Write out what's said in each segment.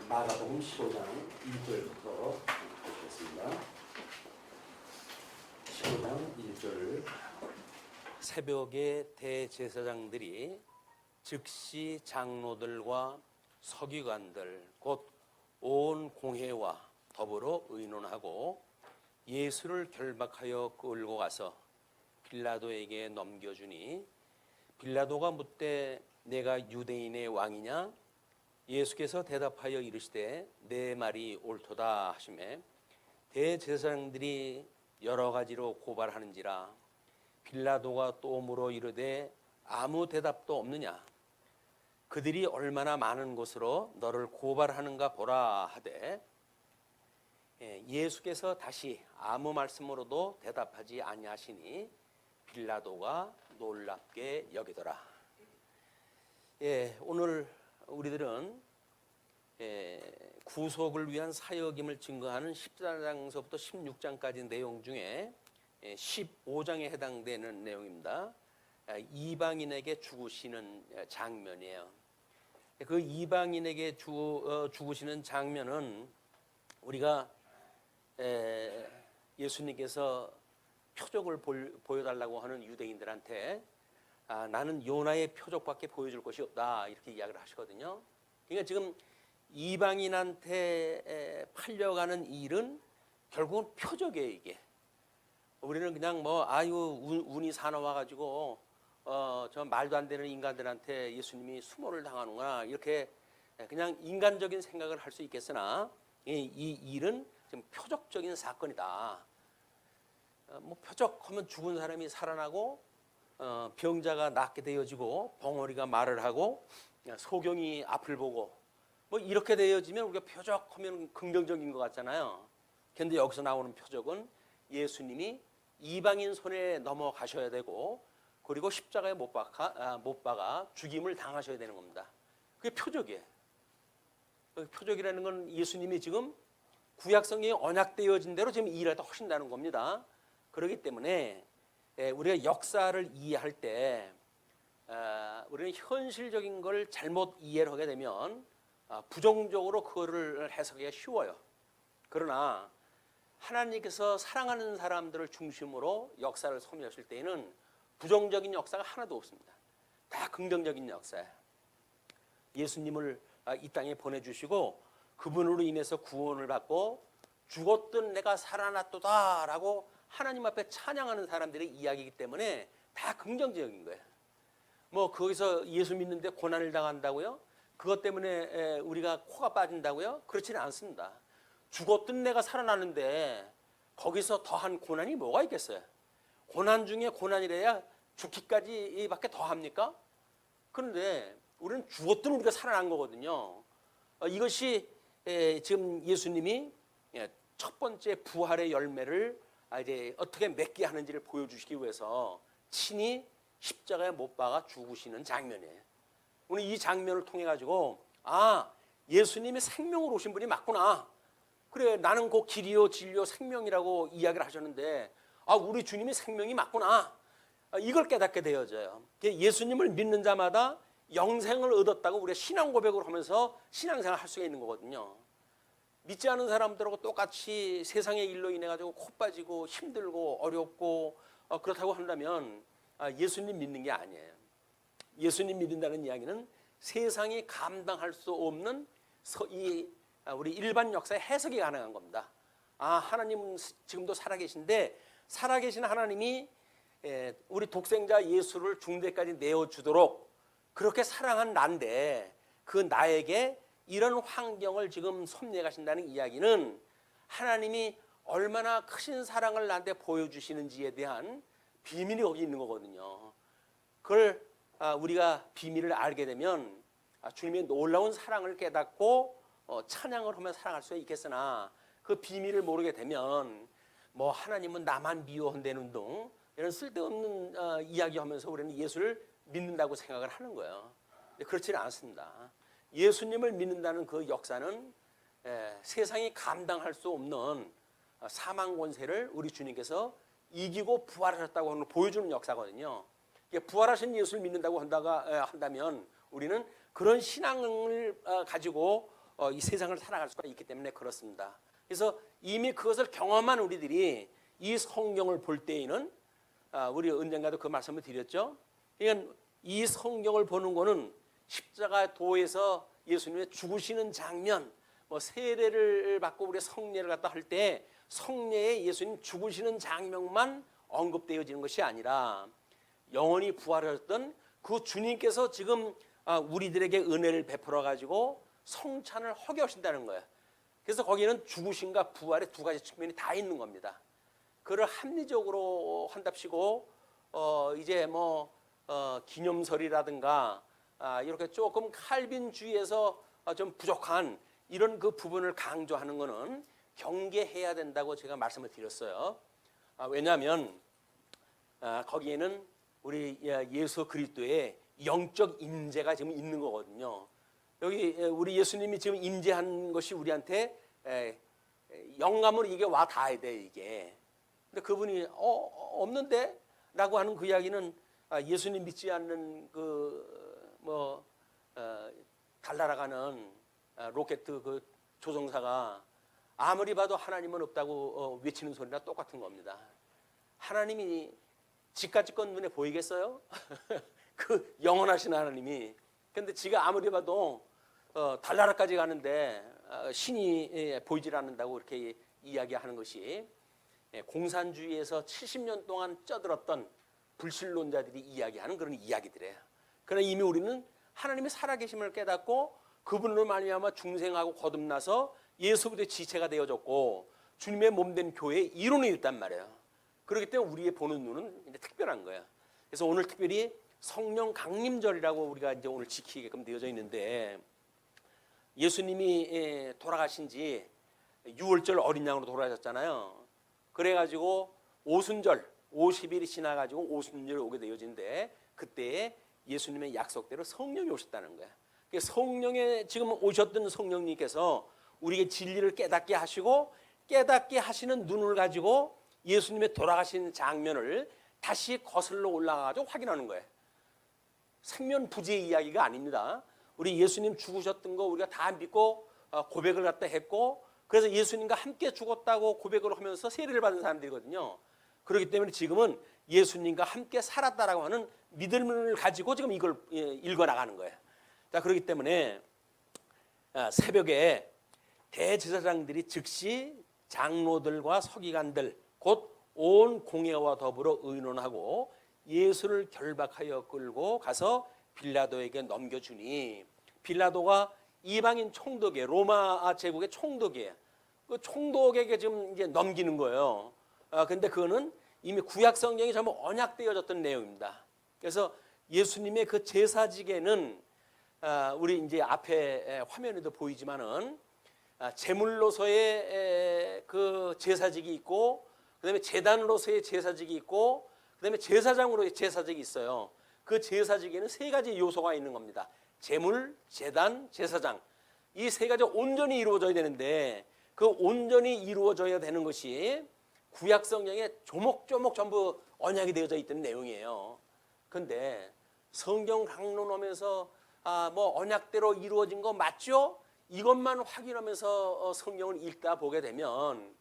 마가복음 15장 1절부터 보겠습니다. 15장 1절. 새벽에 대제사장들이 즉시 장로들과 서기관들 곧 온 공회와 더불어 의논하고 예수를 결박하여 끌고 가서 빌라도에게 넘겨주니 빌라도가 묻되 내가 유대인의 왕이냐? 예수께서 대답하여 이르시되 내 말이 옳도다 하시매 대제사장들이 여러 가지로 고발하는지라 빌라도가 또 물어 이르되 아무 대답도 없느냐? 그들이 얼마나 많은 것으로 너를 고발하는가 보라 하되 예수께서 다시 아무 말씀으로도 대답하지 아니하시니 빌라도가 놀랍게 여기더라. 오늘 우리들은 구속을 위한 사역임을 증거하는 14장서부터 16장까지 내용 중에 15장에 해당되는 내용입니다. 이방인에게 죽으시는 장면이에요. 그 이방인에게 죽으시는 장면은 우리가 예수님께서 표적을 보여달라고 하는 유대인들한테 나는 요나의 표적밖에 보여줄 것이 없다 이렇게 이야기를 하시거든요. 그러니까 지금 이방인한테 팔려가는 일은 결국은 표적이에요. 이게 우리는 그냥 운이 사나워가지고 저 말도 안 되는 인간들한테 예수님이 수모를 당하는구나 이렇게 그냥 인간적인 생각을 할 수 있겠으나 이 일은 지금 표적적인 사건이다. 표적하면 죽은 사람이 살아나고 병자가 낫게 되어지고 벙어리가 말을 하고 소경이 앞을 보고 이렇게 되어지면 우리가 표적하면 긍정적인 것 같잖아요. 그런데 여기서 나오는 표적은 예수님이 이방인 손에 넘어가셔야 되고 그리고 십자가에 못 박아 죽임을 당하셔야 되는 겁니다. 그게 표적이에요. 표적이라는 건 예수님이 지금 구약성경에 언약되어진 대로 지금 일을 하신다는 겁니다. 그렇기 때문에 우리가 역사를 이해할 때 우리는 현실적인 걸 잘못 이해를 하게 되면 부정적으로 그거를 해석하기가 쉬워요. 그러나 하나님께서 사랑하는 사람들을 중심으로 역사를 섭리하실 때에는 부정적인 역사가 하나도 없습니다. 다 긍정적인 역사예요. 예수님을 이 땅에 보내주시고 그분으로 인해서 구원을 받고 죽었던 내가 살아났도다 라고 하나님 앞에 찬양하는 사람들의 이야기이기 때문에 다 긍정적인 거예요. 거기서 예수 믿는데 고난을 당한다고요? 그것 때문에 우리가 코가 빠진다고요? 그렇지는 않습니다. 죽었던 내가 살아나는데 거기서 더한 고난이 뭐가 있겠어요? 고난 중에 고난이래야 죽기까지 밖에 더 합니까? 그런데 우리는 죽었던 우리가 살아난 거거든요. 이것이 지금 예수님이 첫 번째 부활의 열매를 이제 어떻게 맺게 하는지를 보여주시기 위해서 친히 십자가에 못 박아 죽으시는 장면이에요. 오늘 이 장면을 통해 가지고 예수님이 생명으로 오신 분이 맞구나. 그래 나는 그 길이요 진리요 생명이라고 이야기를 하셨는데 우리 주님이 생명이 맞구나. 이걸 깨닫게 되어져요. 예수님을 믿는 자마다 영생을 얻었다고 우리가 신앙 고백을 하면서 신앙생활 할 수가 있는 거거든요. 믿지 않은 사람들하고 똑같이 세상의 일로 인해 가지고 코 빠지고 힘들고 어렵고 그렇다고 한다면 예수님 믿는 게 아니에요. 예수님 믿는다는 이야기는 세상이 감당할 수 없는 우리 일반 역사의 해석이 가능한 겁니다. 하나님은 지금도 살아계신데 살아계신 하나님이 우리 독생자 예수를 중대까지 내어주도록 그렇게 사랑한 나인데 그 나에게 이런 환경을 지금 섭리해 가신다는 이야기는 하나님이 얼마나 크신 사랑을 나한테 보여주시는지에 대한 비밀이 거기 있는 거거든요. 그걸 우리가 비밀을 알게 되면 주님의 놀라운 사랑을 깨닫고 찬양을 하며 살아갈 수 있겠으나 그 비밀을 모르게 되면 하나님은 나만 미워한다는 등 이런 쓸데없는 이야기하면서 우리는 예수를 믿는다고 생각을 하는 거예요. 그렇지는 않습니다. 예수님을 믿는다는 그 역사는 세상이 감당할 수 없는 사망 권세를 우리 주님께서 이기고 부활하셨다고 하는 걸 보여주는 역사거든요. 부활하신 예수를 믿는다고 한다면 우리는 그런 신앙을 가지고 이 세상을 살아갈 수가 있기 때문에 그렇습니다. 그래서 이미 그것을 경험한 우리들이 이 성경을 볼 때에는 우리 언젠가도 그 말씀을 드렸죠. 그러니까 이 성경을 보는 거는 십자가 도에서 예수님의 죽으시는 장면, 뭐 세례를 받고 우리 성례를 갖다 할 때 성례에 예수님 죽으시는 장면만 언급되어지는 것이 아니라 영원히 부활하셨던 그 주님께서 지금 우리들에게 은혜를 베풀어 가지고 성찬을 허게 하신다는 거예요. 그래서 거기에는 죽으심과 부활의 두 가지 측면이 다 있는 겁니다. 그를 합리적으로 한답시고 이제 뭐 기념설이라든가 이렇게 조금 칼빈주의에서 좀 부족한 이런 그 부분을 강조하는 것은 경계해야 된다고 제가 말씀을 드렸어요. 왜냐하면 거기에는 우리 예수 그리스도의 영적 임재가 지금 있는 거거든요. 여기 우리 예수님이 지금 임재한 것이 우리한테 영감으로 이게 와 닿아야 돼 이게. 근데 그분이 없는데? 라고 하는 그 이야기는 예수님 믿지 않는 달날아가는 로켓 그 조종사가 아무리 봐도 하나님은 없다고 외치는 소리나 똑같은 겁니다. 하나님이 지까지건 눈에 보이겠어요? 그 영원하신 하나님이. 근데 지가 아무리 봐도 달나라까지 가는데 신이 보이질 않는다고 이렇게 이야기하는 것이 공산주의에서 70년 동안 쪄들었던 불신론자들이 이야기하는 그런 이야기들이에요. 그러나 이미 우리는 하나님의 살아계심을 깨닫고 그분으로 말미암아 중생하고 거듭나서 예수 그리스도의 지체가 되어졌고 주님의 몸된 교회의 이론이 있단 말이에요. 그렇기 때문에 우리의 보는 눈은 이제 특별한 거예요. 그래서 오늘 특별히 성령 강림절이라고 우리가 이제 오늘 지키게끔 되어져 있는데 예수님이 돌아가신 지 6월절 어린 양으로 돌아가셨잖아요. 그래가지고 오순절 50일이 지나가지고 오순절이 오게 되어진데 그때 예수님의 약속대로 성령이 오셨다는 거예요. 성령에 지금 오셨던 성령님께서 우리에게 진리를 깨닫게 하시고 깨닫게 하시는 눈을 가지고 예수님의 돌아가신 장면을 다시 거슬러 올라가가지고 확인하는 거예요. 생면부지의 이야기가 아닙니다. 우리 예수님 죽으셨던 거 우리가 다 믿고 고백을 갖다 했고 그래서 예수님과 함께 죽었다고 고백을 하면서 세례를 받은 사람들이거든요. 그렇기 때문에 지금은 예수님과 함께 살았다라고 하는 믿음을 가지고 지금 이걸 읽어나가는 거예요. 자, 그렇기 때문에 새벽에 대제사장들이 즉시 장로들과 서기관들 곧 온 공회와 더불어 의논하고 예수를 결박하여 끌고 가서 빌라도에게 넘겨주니 빌라도가 이방인 총독이에요. 로마 제국의 총독이에요. 그 총독에게 지금 이제 넘기는 거예요. 근데 그거는 이미 구약 성경이 전부 언약되어졌던 내용입니다. 그래서 예수님의 그 제사직에는 우리 이제 앞에 화면에도 보이지만은 제물로서의 그 제사직이 있고 그다음에 제단으로서의 제사직이 있고 그다음에 제사장으로의 제사직이 있어요. 그 제사직에는 세 가지 요소가 있는 겁니다. 제물, 제단, 제사장. 이 세 가지가 온전히 이루어져야 되는데 그 온전히 이루어져야 되는 것이 구약 성경에 조목조목 전부 언약이 되어져 있던 내용이에요. 그런데 성경 강론하면서 뭐 언약대로 이루어진 거 맞죠? 이것만 확인하면서 성경을 읽다 보게 되면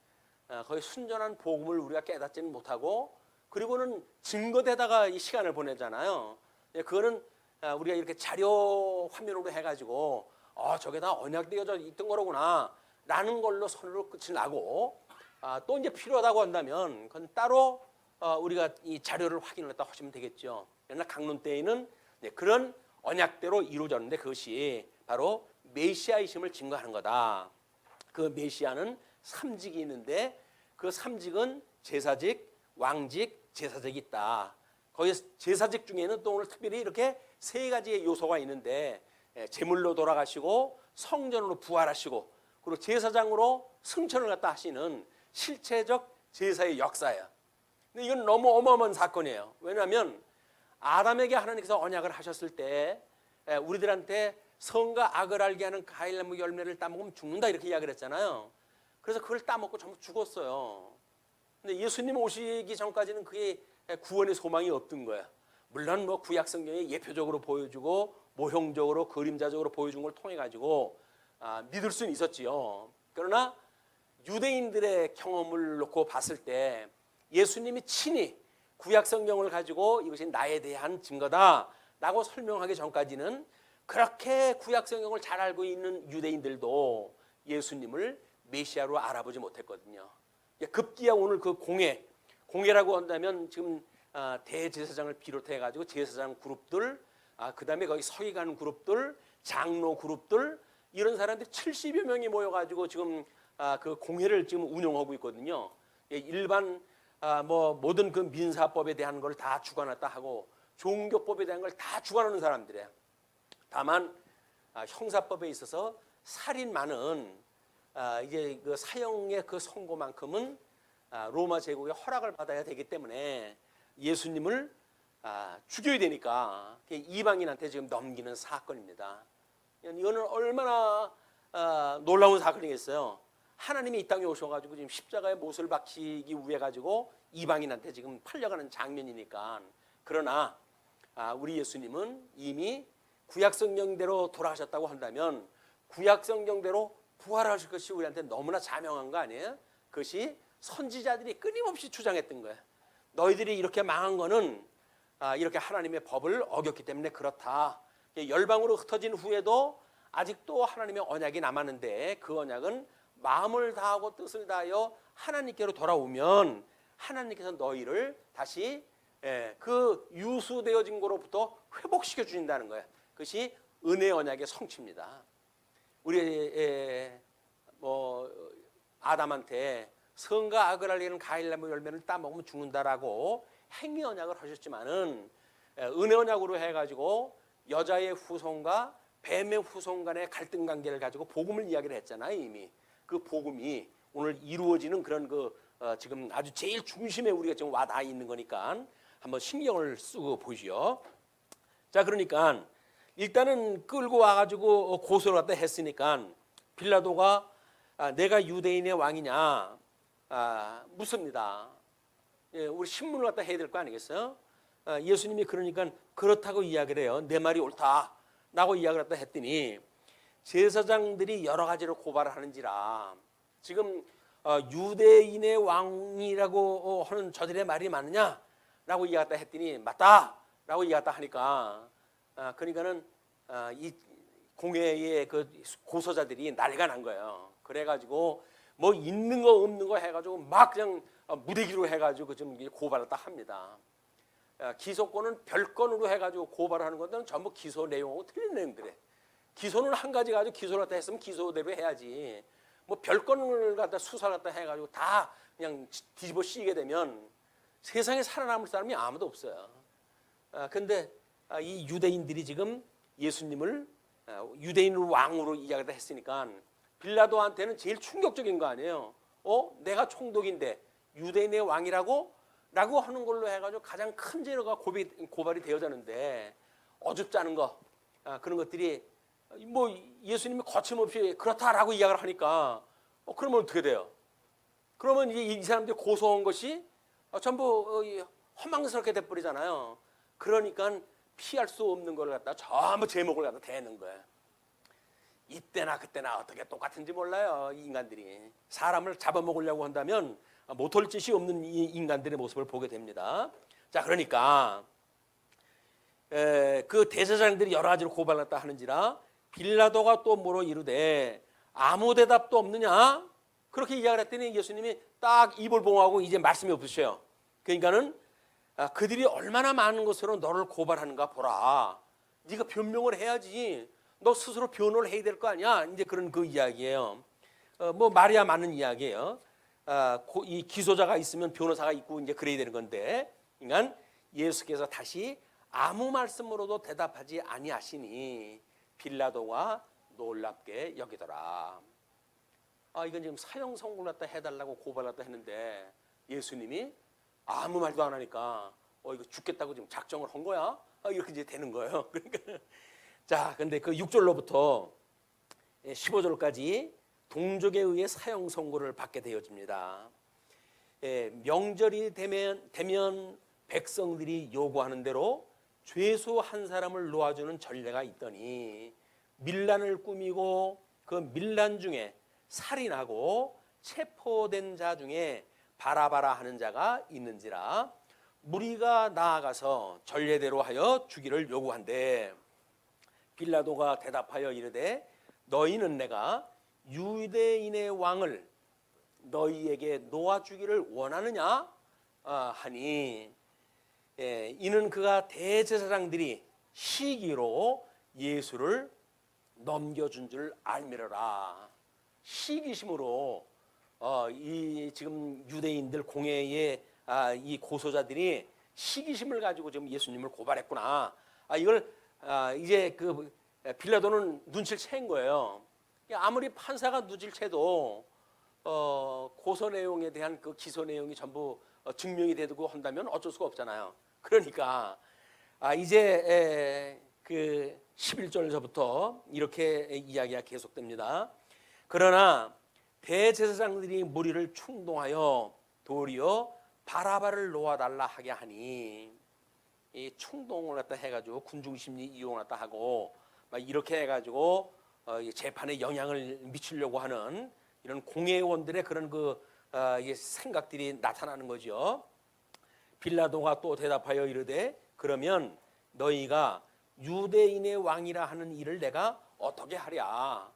거의 순전한 복음을 우리가 깨닫지는 못하고 그리고는 증거대다가 이 시간을 보내잖아요. 그거는 우리가 이렇게 자료 화면으로 해가지고 저게 다 언약되어져 있던 거로구나 라는 걸로 손으로 끝이 나고 또 이제 필요하다고 한다면 그건 따로 우리가 이 자료를 확인을 했다 하시면 되겠죠. 옛날 강론 때에는 그런 언약대로 이루어졌는데 그것이 바로 메시아이심을 증거하는 거다. 그 메시아는 삼직이 있는데 그 삼직은 제사직, 왕직, 제사직이 있다. 거기 제사직 중에는 또 오늘 특별히 이렇게 세 가지의 요소가 있는데 제물로 돌아가시고 성전으로 부활하시고 그리고 제사장으로 승천을 갖다 하시는 실체적 제사의 역사예요. 근데 이건 너무 어마어마한 사건이에요. 왜냐하면 아담에게 하나님께서 언약을 하셨을 때 우리들한테 선과 악을 알게 하는 과일나무 열매를 따먹으면 죽는다 이렇게 이야기를 했잖아요. 그래서 그걸 따먹고 전부 죽었어요. 근데 예수님 오시기 전까지는 그게 구원의 소망이 없던 거야. 물론 뭐 구약 성경에 예표적으로 보여주고 모형적으로 그림자적으로 보여준 걸 통해 가지고 믿을 수는 있었지요. 그러나 유대인들의 경험을 놓고 봤을 때 예수님이 친히 구약 성경을 가지고 이것이 나에 대한 증거다라고 설명하기 전까지는 그렇게 구약 성경을 잘 알고 있는 유대인들도 예수님을 메시아로 알아보지 못했거든요. 급기야 오늘 그 공회라고 한다면 지금 대제사장을 비롯해 가지고 제사장 그룹들, 그다음에 거기 서기관 그룹들, 장로 그룹들, 이런 사람들이 70여 명이 모여가지고 지금 그 공회를 지금 운영하고 있거든요. 일반 뭐 모든 그 민사법에 대한 걸 다 주관했다 하고 종교법에 대한 걸 다 주관하는 사람들이에요. 다만 형사법에 있어서 살인만은 이제 그 사형의 그 선고만큼은 로마 제국의 허락을 받아야 되기 때문에 예수님을 죽여야 되니까 이방인한테 지금 넘기는 사건입니다. 이거는 얼마나 놀라운 사건이겠어요. 하나님이 이 땅에 오셔가지고 지금 십자가에 못을 박히기 위해 가지고 이방인한테 지금 팔려가는 장면이니까. 그러나 우리 예수님은 이미 구약 성경대로 돌아가셨다고 한다면 구약 성경대로 부활하실 것이 우리한테 너무나 자명한 거 아니에요? 그것이 선지자들이 끊임없이 주장했던 거예요. 너희들이 이렇게 망한 거는 이렇게 하나님의 법을 어겼기 때문에 그렇다. 열방으로 흩어진 후에도 아직도 하나님의 언약이 남았는데 그 언약은 마음을 다하고 뜻을 다하여 하나님께로 돌아오면 하나님께서 너희를 다시 그 유수되어진 거로부터 회복시켜 주신다는 거예요. 그것이 은혜 언약의 성취입니다. 우리 뭐 아담한테 선과 악을 알리는 과일나무 열매를 따먹으면 죽는다라고 행위 언약을 하셨지만은 은혜 언약으로 해가지고 여자의 후손과 뱀의 후손 간의 갈등 관계를 가지고 복음을 이야기를 했잖아요. 이미 그 복음이 오늘 이루어지는 그런 지금 아주 제일 중심에 우리가 지금 와 닿아 있는 거니까 한번 신경을 쓰고 보시오. 자, 그러니까 일단은 끌고 와가지고 고소를 갖다 했으니까 빌라도가 내가 유대인의 왕이냐 묻습니다. 우리 신문을 갖다 해야 될 거 아니겠어요? 예수님이 그러니까 그렇다고 이야기를 해요. 내 말이 옳다라고 이야기를 갖다 했더니 제사장들이 여러 가지로 고발을 하는지라 지금 유대인의 왕이라고 하는 저들의 말이 맞느냐라고 이야기를 갖다 했더니 맞다라고 이야기를 갖다 하니까 그러니까는 이 공회의 그 고소자들이 난리가 난 거예요. 그래가지고 뭐 있는 거 없는 거 해가지고 막 그냥 무대기로 해가지고 좀 고발을 딱 합니다. 기소권은 별건으로 해가지고 고발하는 것들은 전부 기소 내용하고 틀린 내용들이에요. 기소는 한 가지 가지고 기소를 갖다 했으면 기소대로 해야지. 뭐 별건을 갖다 수사를 갖다 해가지고 다 그냥 뒤집어 씌게 되면 세상에 살아남을 사람이 아무도 없어요. 근데 이 유대인들이 지금 예수님을 유대인을 왕으로 이야기를 했으니까 빌라도한테는 제일 충격적인 거 아니에요. 내가 총독인데 유대인의 왕이라고? 라고 하는 걸로 해가지고 가장 큰 죄가 고발이 되어졌는데 어줍지 않은 거 그런 것들이 뭐 예수님이 거침없이 그렇다라고 이야기를 하니까 그러면 어떻게 돼요? 그러면 이 사람들이 고소한 것이 전부 허망스럽게 돼버리잖아요. 그러니까 피할 수 없는 걸 갖다 전부 제목을 갖다 대는 거예요. 이때나 그때나 어떻게 똑같은지 몰라요. 이 인간들이 사람을 잡아먹으려고 한다면 못할 짓이 없는 이 인간들의 모습을 보게 됩니다. 자, 그러니까 그 대제사장들이 여러 가지로 고발을 했다 하는지라 빌라도가 또 뭐로 이르되 아무 대답도 없느냐 그렇게 이야기를 했더니 예수님이 딱 입을 봉하고 이제 말씀이 없으셔요. 그러니까는 그들이 얼마나 많은 것으로 너를 고발하는가 보라. 네가 변명을 해야지. 너 스스로 변호를 해야 될 거 아니야. 이제 그런 그 이야기예요. 뭐 말이야 맞는 이야기예요. 이 기소자가 있으면 변호사가 있고 이제 그래야 되는 건데, 그러니까 예수께서 다시 아무 말씀으로도 대답하지 아니하시니 빌라도가 놀랍게 여기더라. 이건 지금 사형 선고를 갖다 해달라고 고발을 갖다 했는데 예수님이 아무 말도 안 하니까 이거 죽겠다고 지금 작정을 한 거야? 이렇게 이제 되는 거예요. 그러니까 자, 근데 그 6절로부터 15절까지 동족에 의해 사형 선고를 받게 되어집니다. 명절이 되면 백성들이 요구하는 대로 죄수 한 사람을 놓아주는 전례가 있더니 밀란을 꾸미고 그 밀란 중에 살인하고 체포된 자 중에 바라바라 하는 자가 있는지라 무리가 나아가서 전례대로 하여 주기를 요구한대. 빌라도가 대답하여 이르되 너희는 내가 유대인의 왕을 너희에게 놓아주기를 원하느냐 하니 이는 그가 대제사장들이 시기로 예수를 넘겨준 줄 알미러라. 시기심으로 이 지금 유대인들 공회의 이 고소자들이 시기심을 가지고 지금 예수님을 고발했구나. 이걸 이제 그 빌라도는 눈치를 챈 거예요. 아무리 판사가 눈치를 채도 고소 내용에 대한 그 기소 내용이 전부 증명이 되고 한다면 어쩔 수가 없잖아요. 그러니까 이제 그 11절서부터 이렇게 이야기가 계속됩니다. 그러나 대제사장들이 무리를 충동하여 도리어 바라바를 놓아달라 하게 하니, 이 충동을 갖다 해가지고 군중심리 이용을 갖다 하고 막 이렇게 해가지고 재판에 영향을 미치려고 하는 이런 공회의원들의 그런 그 생각들이 나타나는 거죠. 빌라도가 또 대답하여 이르되 그러면 너희가 유대인의 왕이라 하는 일을 내가 어떻게 하랴.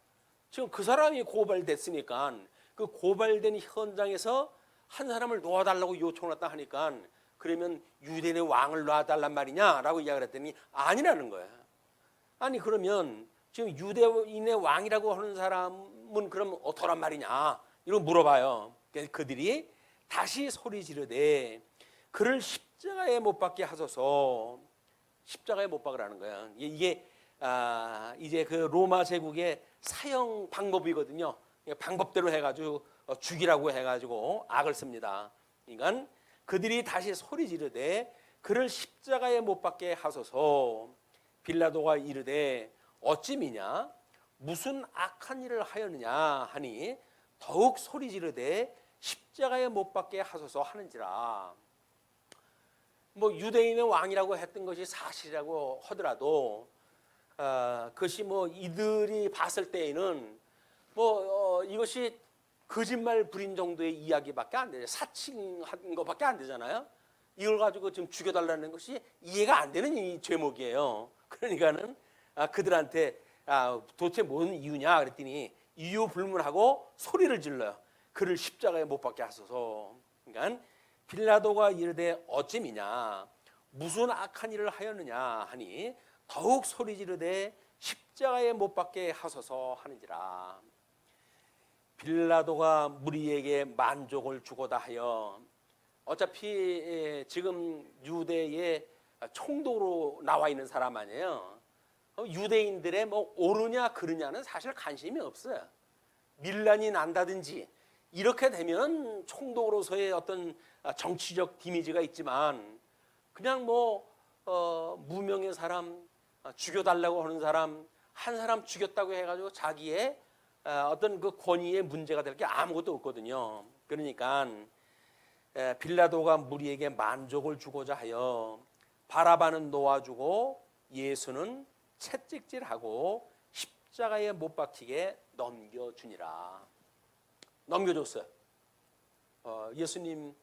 지금 그 사람이 고발됐으니까 그 고발된 현장에서 한 사람을 놓아달라고 요청을 했다 하니까 그러면 유대인의 왕을 놔달란 말이냐라고 이야기를 했더니 아니라는 거야. 아니 그러면 지금 유대인의 왕이라고 하는 사람은 그럼 어떠란 말이냐 이러고 물어봐요. 그들이 다시 소리 지르되 그를 십자가에 못 박게 하소서. 십자가에 못 박으라는 거야. 이게 이제 그 로마 제국의 사형 방법이거든요. 방법대로 해가지고 죽이라고 해가지고 악을 씁니다. 그러니까 그들이 다시 소리 지르되 그를 십자가에 못 박게 하소서. 빌라도가 이르되 어찌 미냐 무슨 악한 일을 하였느냐 하니 더욱 소리 지르되 십자가에 못 박게 하소서 하는지라. 뭐 유대인의 왕이라고 했던 것이 사실이라고 하더라도 그것이 뭐 이들이 봤을 때에는 이것이 거짓말 부린 정도의 이야기밖에 안 되죠. 사칭한 것밖에 안 되잖아요. 이걸 가지고 지금 죽여달라는 것이 이해가 안 되는 이 제목이에요. 그러니까는 그들한테 도대체 뭔 이유냐 그랬더니 이유 불문하고 소리를 질러요. 그를 십자가에 못 박게 하소서. 그러니까 빌라도가 이르되 어찌미냐 무슨 악한 일을 하였느냐 하니 더욱 소리 지르되 십자가에 못 박게 하소서 하는지라. 빌라도가 무리에게 만족을 주고다 하여 어차피 지금 유대의 총독으로 나와 있는 사람 아니에요. 유대인들의 뭐 옳으냐 그르냐는 사실 관심이 없어요. 밀란이 난다든지 이렇게 되면 총독으로서의 어떤 정치적 이미지가 있지만 그냥 무명의 사람 죽여달라고 하는 사람 한 사람 죽였다고 해가지고 자기의 어떤 그 권위의 문제가 될 게 아무것도 없거든요. 그러니까 빌라도가 무리에게 만족을 주고자 하여 바라바는 놓아주고 예수는 채찍질하고 십자가에 못 박히게 넘겨주니라. 넘겨줬어요. 예수님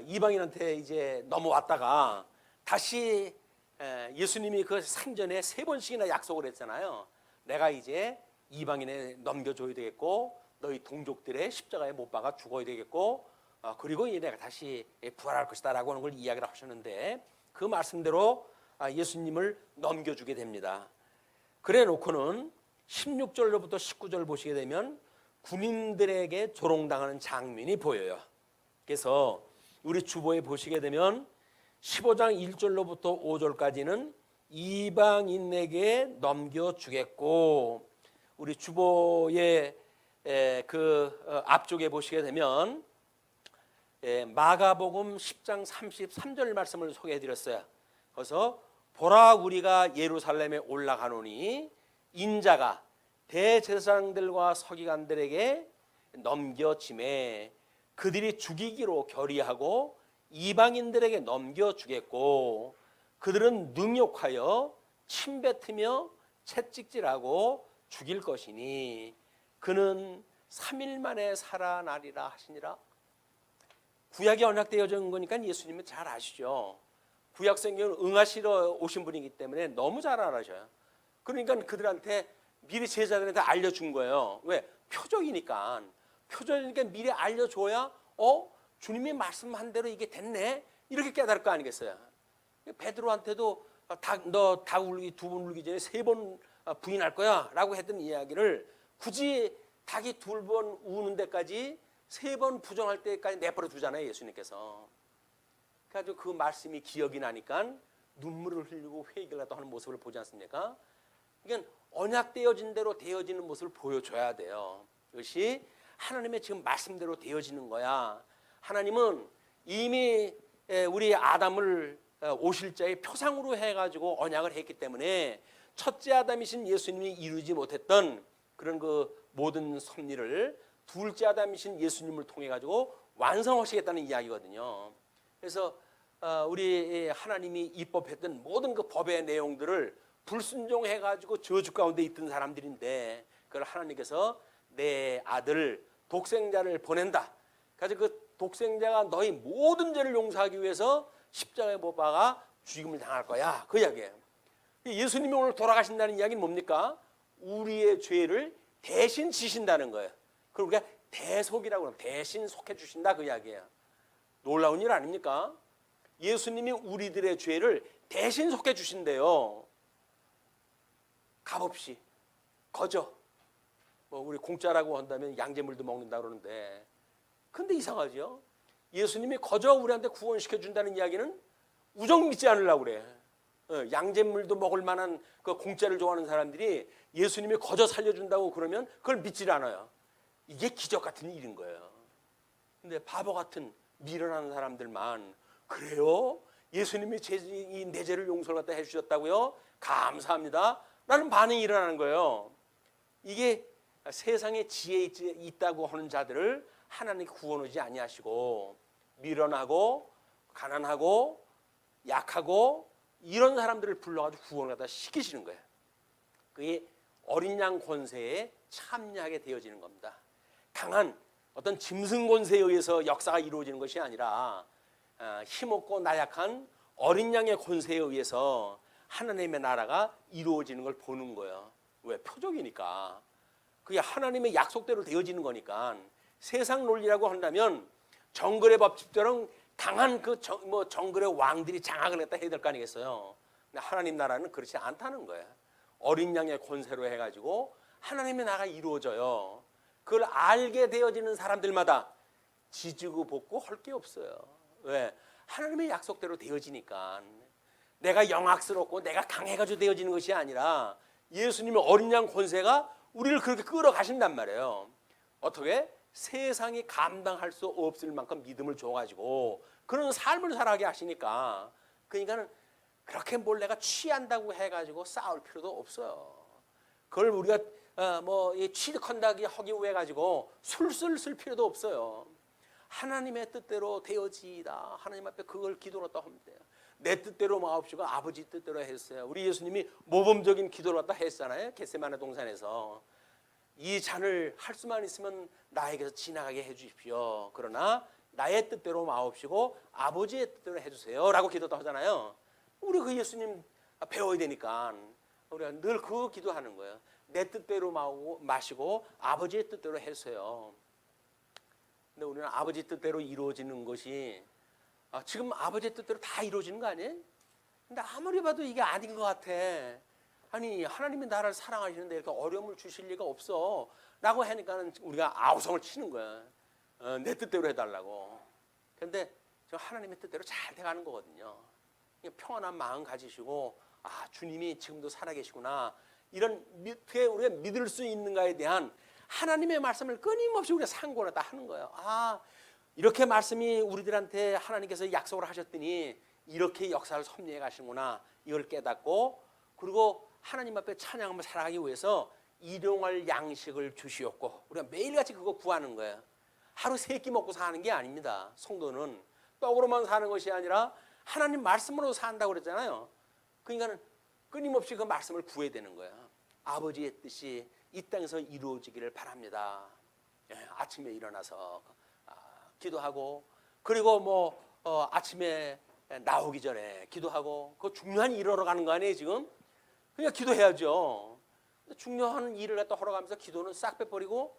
이방인한테 이제 넘어왔다가 다시 예수님이 그 생전에 3번씩이나 약속을 했잖아요. 내가 이제 이방인에 넘겨줘야 되겠고 너희 동족들의 십자가에 못 박아 죽어야 되겠고 그리고 이제 내가 다시 부활할 것이다 라고 하는 걸 이야기를 하셨는데 그 말씀대로 예수님을 넘겨주게 됩니다. 그래 놓고는 16절로부터 19절 보시게 되면 군인들에게 조롱당하는 장면이 보여요. 그래서 우리 주보에 보시게 되면 15장 1절로부터 5절까지는 이방인에게 넘겨주겠고 우리 주보의 그 앞쪽에 보시게 되면 마가복음 10장 33절 말씀을 소개해 드렸어요. 그래서 보라 우리가 예루살렘에 올라가노니 인자가 대제사장들과 서기관들에게 넘겨짐에 그들이 죽이기로 결의하고 이방인들에게 넘겨주겠고 그들은 능욕하여 침뱉으며 채찍질하고 죽일 것이니 그는 3일 만에 살아나리라 하시니라. 구약이 언약되어진 거니까 예수님은 잘 아시죠. 구약 성경을 응하시러 오신 분이기 때문에 너무 잘 알아셔요. 그러니까 그들한테 미리 제자들한테 알려준 거예요. 왜? 표적이니까. 표적이니까 미리 알려줘야 주님이 말씀한 대로 이게 됐네 이렇게 깨달을 거 아니겠어요. 베드로한테도 너 닭 울기 2번 울기 전에 3번 부인할 거야 라고 했던 이야기를 굳이 닭이 2번 우는 데까지 3번 부정할 때까지 내버려 두잖아요, 예수님께서. 그래서 그 말씀이 기억이 나니까 눈물을 흘리고 회개를 하는 모습을 보지 않습니까? 그러니까 언약되어진 대로 되어지는 모습을 보여줘야 돼요. 이것이 하나님의 지금 말씀대로 되어지는 거야. 하나님은 이미 우리 아담을 오실 자의 표상으로 해가지고 언약을 했기 때문에 첫째 아담이신 예수님이 이루지 못했던 그런 그 모든 섭리를 둘째 아담이신 예수님을 통해 가지고 완성하시겠다는 이야기거든요. 그래서 우리 하나님이 입법했던 모든 그 법의 내용들을 불순종해 가지고 저주 가운데 있던 사람들인데 그걸 하나님께서 내 아들 독생자를 보낸다. 그래서 그 독생자가 너희 모든 죄를 용서하기 위해서 십자가에 못 박아 죽임을 당할 거야. 그 이야기예요. 예수님이 오늘 돌아가신다는 이야기는 뭡니까? 우리의 죄를 대신 지신다는 거예요. 그럼 우리가 대속이라고 하면 대신 속해 주신다 그 이야기예요. 놀라운 일 아닙니까? 예수님이 우리들의 죄를 대신 속해 주신대요. 값없이 거저 우리 공짜라고 한다면 양재물도 먹는다 그러는데 근데 이상하죠. 예수님이 거저 우리한테 구원시켜 준다는 이야기는 우정 믿지 않으려고 그래. 양잿물도 먹을 만한 그 공짜를 좋아하는 사람들이 예수님이 거저 살려준다고 그러면 그걸 믿질 않아요. 이게 기적 같은 일인 거예요. 근데 바보 같은 미련한 사람들만 그래요? 예수님이 내 죄를 용서를 갖다 해주셨다고요? 감사합니다. 라는 반응이 일어나는 거예요. 이게 세상에 지혜 있다고 하는 자들을 하나님이 구원하지 아니하시고 미련하고 가난하고 약하고 이런 사람들을 불러가지고 구원을 갖다 시키시는 거예요. 그게 어린 양 권세에 참여하게 되어지는 겁니다. 강한 어떤 짐승 권세에 의해서 역사가 이루어지는 것이 아니라 힘없고 나약한 어린 양의 권세에 의해서 하나님의 나라가 이루어지는 걸 보는 거예요. 왜? 표적이니까. 그게 하나님의 약속대로 되어지는 거니까. 세상 논리라고 한다면 정글의 법칙처럼 강한 그 정글의 왕들이 장악을 했다 해야 될 거 아니겠어요. 근데 하나님 나라는 그렇지 않다는 거예요. 어린 양의 권세로 해가지고 하나님의 나라가 이루어져요. 그걸 알게 되어지는 사람들마다 지지고 볶고 할 게 없어요. 왜? 하나님의 약속대로 되어지니까. 내가 영악스럽고 내가 강해가지고 되어지는 것이 아니라 예수님의 어린 양 권세가 우리를 그렇게 끌어가신단 말이에요. 어떻게? 세상이 감당할 수 없을 만큼 믿음을 줘가지고 그런 삶을 살아가게 하시니까 그러니까는 그렇게 뭘 내가 취한다고 해가지고 싸울 필요도 없어요. 그걸 우리가 취득한다기 하기 위해 가지고 술술 쓸 필요도 없어요. 하나님의 뜻대로 되어지이다. 하나님 앞에 그걸 기도로 또 하면 돼요. 내 뜻대로 마옵시고 아버지 뜻대로 했어요. 우리 예수님이 모범적인 기도를 갖다 했잖아요. 겟세마네 동산에서. 이 잔을 할 수만 있으면 나에게서 지나가게 해 주십시오. 그러나 나의 뜻대로 마옵시고 아버지의 뜻대로 해주세요. 라고 기도도 하잖아요. 우리 그 예수님 배워야 되니까 우리가 늘 그 기도하는 거예요. 내 뜻대로 마시고 아버지의 뜻대로 해주세요. 근데 우리는 아버지 뜻대로 이루어지는 것이 지금 아버지의 뜻대로 다 이루어지는 거 아니에요? 근데 아무리 봐도 이게 아닌 것 같아. 아니 하나님이 나를 사랑하시는데 이렇게 어려움을 주실 리가 없어 라고 하니까 우리가 아우성을 치는 거야. 내 뜻대로 해달라고. 그런데 저 하나님의 뜻대로 잘 돼가는 거거든요. 평안한 마음 가지시고 주님이 지금도 살아계시구나 이런 우리가 믿을 수 있는가에 대한 하나님의 말씀을 끊임없이 우리가 상고를 다 하는 거예요. 이렇게 말씀이 우리들한테 하나님께서 약속을 하셨더니 이렇게 역사를 섭리해 가시는구나 이걸 깨닫고 그리고 하나님 앞에 찬양하며 살아가기 위해서 일용할 양식을 주시옵고 우리가 매일같이 그거 구하는 거예요. 하루 3끼 먹고 사는 게 아닙니다. 성도는 떡으로만 사는 것이 아니라 하나님 말씀으로 산다고 그랬잖아요. 그러니까 끊임없이 그 말씀을 구해야 되는 거야. 아버지의 뜻이 이 땅에서 이루어지기를 바랍니다. 예, 아침에 일어나서 기도하고, 그리고 뭐 아침에 나오기 전에 기도하고, 그 중요한 일 하러 가는 거 아니에요 지금? 그러니까 기도해야죠. 중요한 일을 갖다 하러 가면서 기도는 싹 빼버리고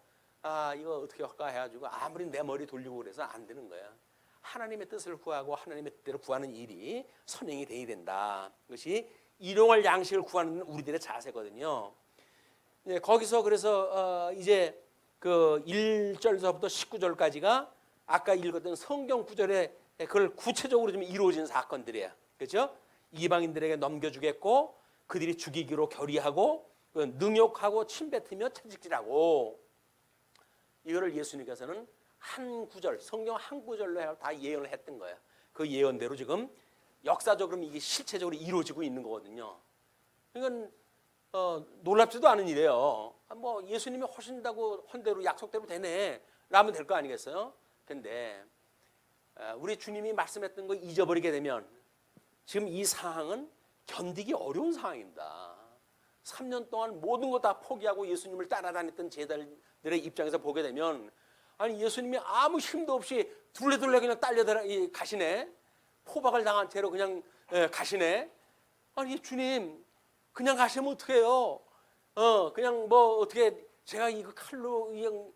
이거 어떻게 할까 해가지고 아무리 내 머리 돌리고 그래서 안 되는 거야. 하나님의 뜻을 구하고 하나님의 뜻대로 구하는 일이 선행이 돼야 된다. 그것이 일용할 양식을 구하는 우리들의 자세거든요. 예, 거기서 그래서 이제 그 1절서부터 19절까지가 아까 읽었던 성경 구절에 그걸 구체적으로 좀 이루어진 사건들이에요. 그렇죠? 이방인들에게 넘겨주겠고 그들이 죽이기로 결의하고 능욕하고 침뱉으며 채찍질하고, 이거를 예수님께서는 한 구절, 성경 한 구절로 다 예언을 했던 거예요. 그 예언대로 지금 역사적으로 이게 실체적으로 이루어지고 있는 거거든요. 이건 놀랍지도 않은 일이에요. 뭐 예수님이 하신다고 한 대로 약속대로 되네 라면 될 거 아니겠어요? 근데 우리 주님이 말씀했던 거 잊어버리게 되면 지금 이 상황은 견디기 어려운 상황입니다. 3년 동안 모든 거 다 포기하고 예수님을 따라다녔던 제자들의 입장에서 보게 되면, 아니 예수님이 아무 힘도 없이 둘레둘레 그냥 딸려들어 가시네. 포박을 당한 채로 그냥 가시네. 아니 주님 그냥 가시면 어떡해요? 그냥 뭐 어떻게 제가 이거 칼로 그냥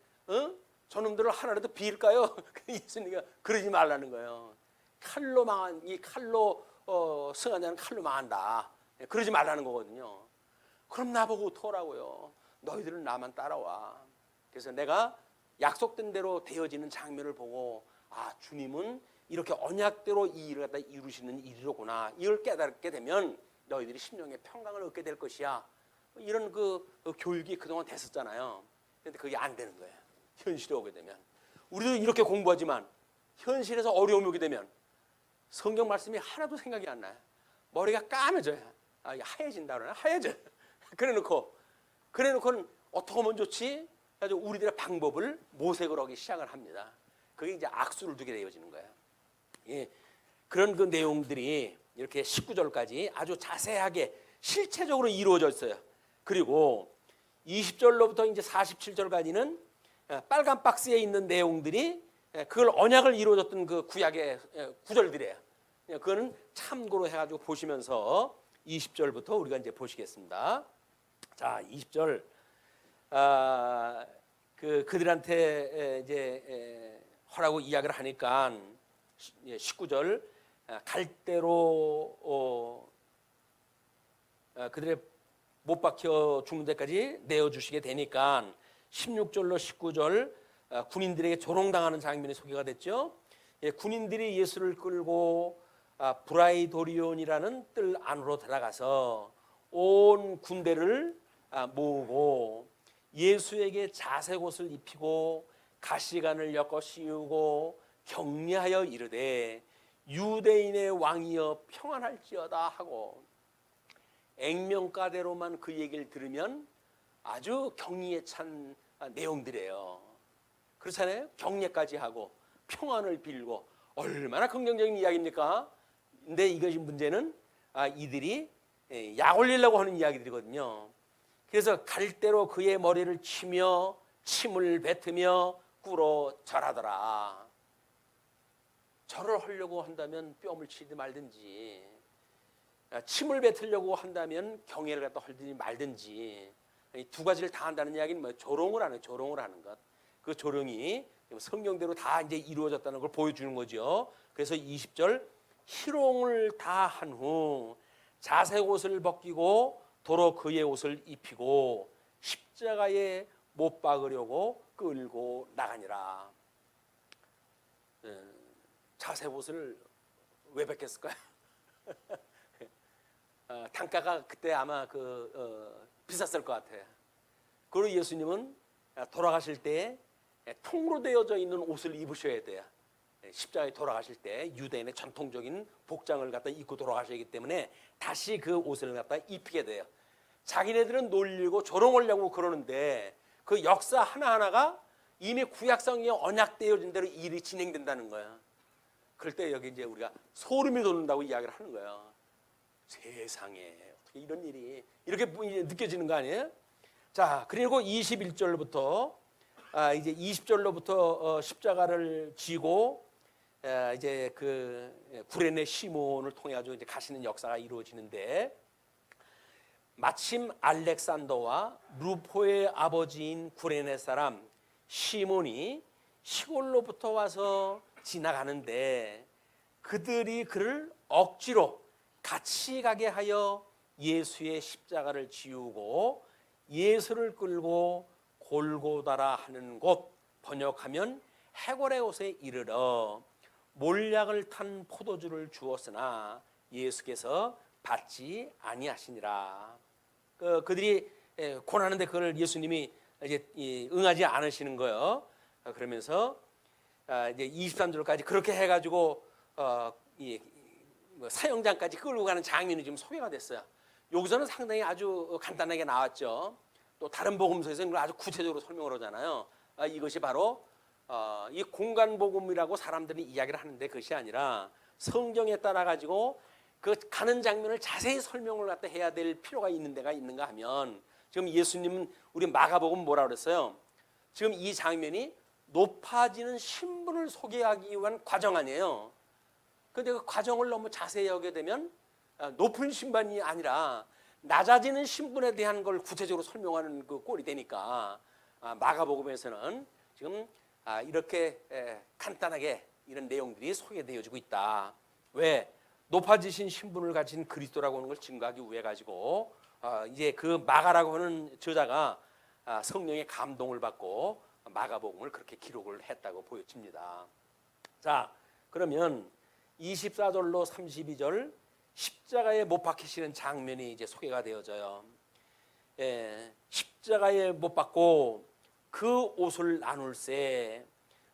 저놈들을 하나라도 비일까요? 예수님이 그러지 말라는 거예요. 칼로 망한 이 칼로 승한 자는 칼로 망한다. 그러지 말라는 거거든요. 그럼 나보고 어떡하라고요? 너희들은 나만 따라와. 그래서 내가 약속된 대로 되어지는 장면을 보고 주님은 이렇게 언약대로 이 일을 갖다 이루시는 일이로구나. 이걸 깨닫게 되면 너희들이 심령의 평강을 얻게 될 것이야. 이런 그 교육이 그동안 됐었잖아요. 그런데 그게 안 되는 거예요. 현실에 오게 되면. 우리도 이렇게 공부하지만 현실에서 어려움이 오게 되면 성경 말씀이 하나도 생각이 안 나요. 머리가 까매져요. 하얘진다 그러나? 하얘져요. 그래놓고는 어떻게 하면 좋지? 그래서 우리들의 방법을 모색을 하기 시작을 합니다. 그게 이제 악수를 두게 되어지는 거예요. 예, 그런 그 내용들이 이렇게 19절까지 아주 자세하게 실체적으로 이루어져 있어요. 그리고 20절로부터 이제 47절까지는 빨간 박스에 있는 내용들이 그걸 언약을 이루어졌던 그 구약의 구절들이에요. 그거는 참고로 해가지고 보시면서 20절부터 우리가 이제 보시겠습니다. 자, 20절 그들한테 이제 하라고 이야기를 하니까 19절 갈대로 그들의 못 박혀 죽는 데까지 내어주시게 되니까 16절로 19절 군인들에게 조롱당하는 장면이 소개가 됐죠. 군인들이 예수를 끌고 브라이도리온이라는 뜰 안으로 들어가서 온 군대를 모으고 예수에게 자색옷을 입히고 가시관을 엮어 씌우고 격려하여 이르되 유대인의 왕이여 평안할지어다 하고, 액면가대로만 그 얘기를 들으면 아주 경의에 찬 내용들이에요. 그렇잖아요. 격려까지 하고 평안을 빌고 얼마나 긍정적인 이야기입니까? 근데 이것이 문제는 이들이 약 올리려고 하는 이야기들이거든요. 그래서 갈대로 그의 머리를 치며 침을 뱉으며 꿇어 절하더라. 절을 하려고 한다면 뼘을 치든 말든지, 침을 뱉으려고 한다면 경애를 갖다 헐든지 말든지, 이 두 가지를 다 한다는 이야기는 뭐 조롱을 하는 것. 그 조롱이 성경대로 다 이제 이루어졌다는 걸 보여주는 거죠. 그래서 20절 희롱을 다 한 후 자색 옷을 벗기고 도로 그의 옷을 입히고 십자가에 못 박으려고 끌고 나가니라. 자색 옷을 왜 벗겼을까요? 단가가 그때 아마 비쌌을 것 같아요. 그리고 예수님은 돌아가실 때 통으로 되어져 있는 옷을 입으셔야 돼요. 십자가에 돌아가실 때 유대인의 전통적인 복장을 갖다 입고 돌아가시기 때문에 다시 그 옷을 갖다 입히게 돼요. 자기네들은 놀리고 조롱하려고 그러는데 그 역사 하나하나가 이미 구약성에 언약되어진 대로 일이 진행된다는 거야. 그럴 때 여기 이제 우리가 소름이 돋는다고 이야기를 하는 거예요. 세상에 어떻게 이런 일이 이렇게 느껴지는 거 아니에요? 자, 그리고 21절부터 이제 20절로부터 십자가를 지고 이제 그 구레네 시몬을 통해 가지고 이제 가시는 역사가 이루어지는데, 마침 알렉산더와 루포의 아버지인 구레네 사람 시몬이 시골로부터 와서 지나가는데, 그들이 그를 억지로 같이 가게 하여 예수의 십자가를 지우고 예수를 끌고 골고다라 하는 곳, 번역하면 해골의 옷에 이르러 몰약을 탄 포도주를 주었으나 예수께서 받지 아니하시니라. 그들이 고난하는데 그걸 예수님이 이제 응하지 않으시는 거예요. 그러면서 이제 23절까지 그렇게 해가지고 사형장까지 끌고 가는 장면이 지금 소개가 됐어요. 여기서는 상당히 아주 간단하게 나왔죠. 또 다른 복음서에서는 아주 구체적으로 설명을 하잖아요. 이것이 바로 이 공간 복음이라고 사람들이 이야기를 하는데, 그것이 아니라 성경에 따라 가지고 그 가는 장면을 자세히 설명을 갖다 해야 될 필요가 있는 데가 있는가 하면, 지금 예수님은 우리 마가복음 뭐라 그랬어요? 지금 이 장면이 높아지는 신분을 소개하기 위한 과정 아니에요. 그런데 그 과정을 너무 자세히 하게 되면 높은 신분이 아니라 낮아지는 신분에 대한 걸 구체적으로 설명하는 그 꼴이 되니까, 마가복음에서는 지금 이렇게 간단하게 이런 내용들이 소개되어지고 있다. 왜? 높아지신 신분을 가진 그리스도라고 하는 걸 증거하기 위해 가지고 이제 그 마가라고 하는 저자가 성령의 감동을 받고 마가복음을 그렇게 기록을 했다고 보여집니다. 자, 그러면 24절로 32절 십자가에 못 박히시는 장면이 이제 소개가 되어져요. 십자가에 못 박고 그 옷을 나눌세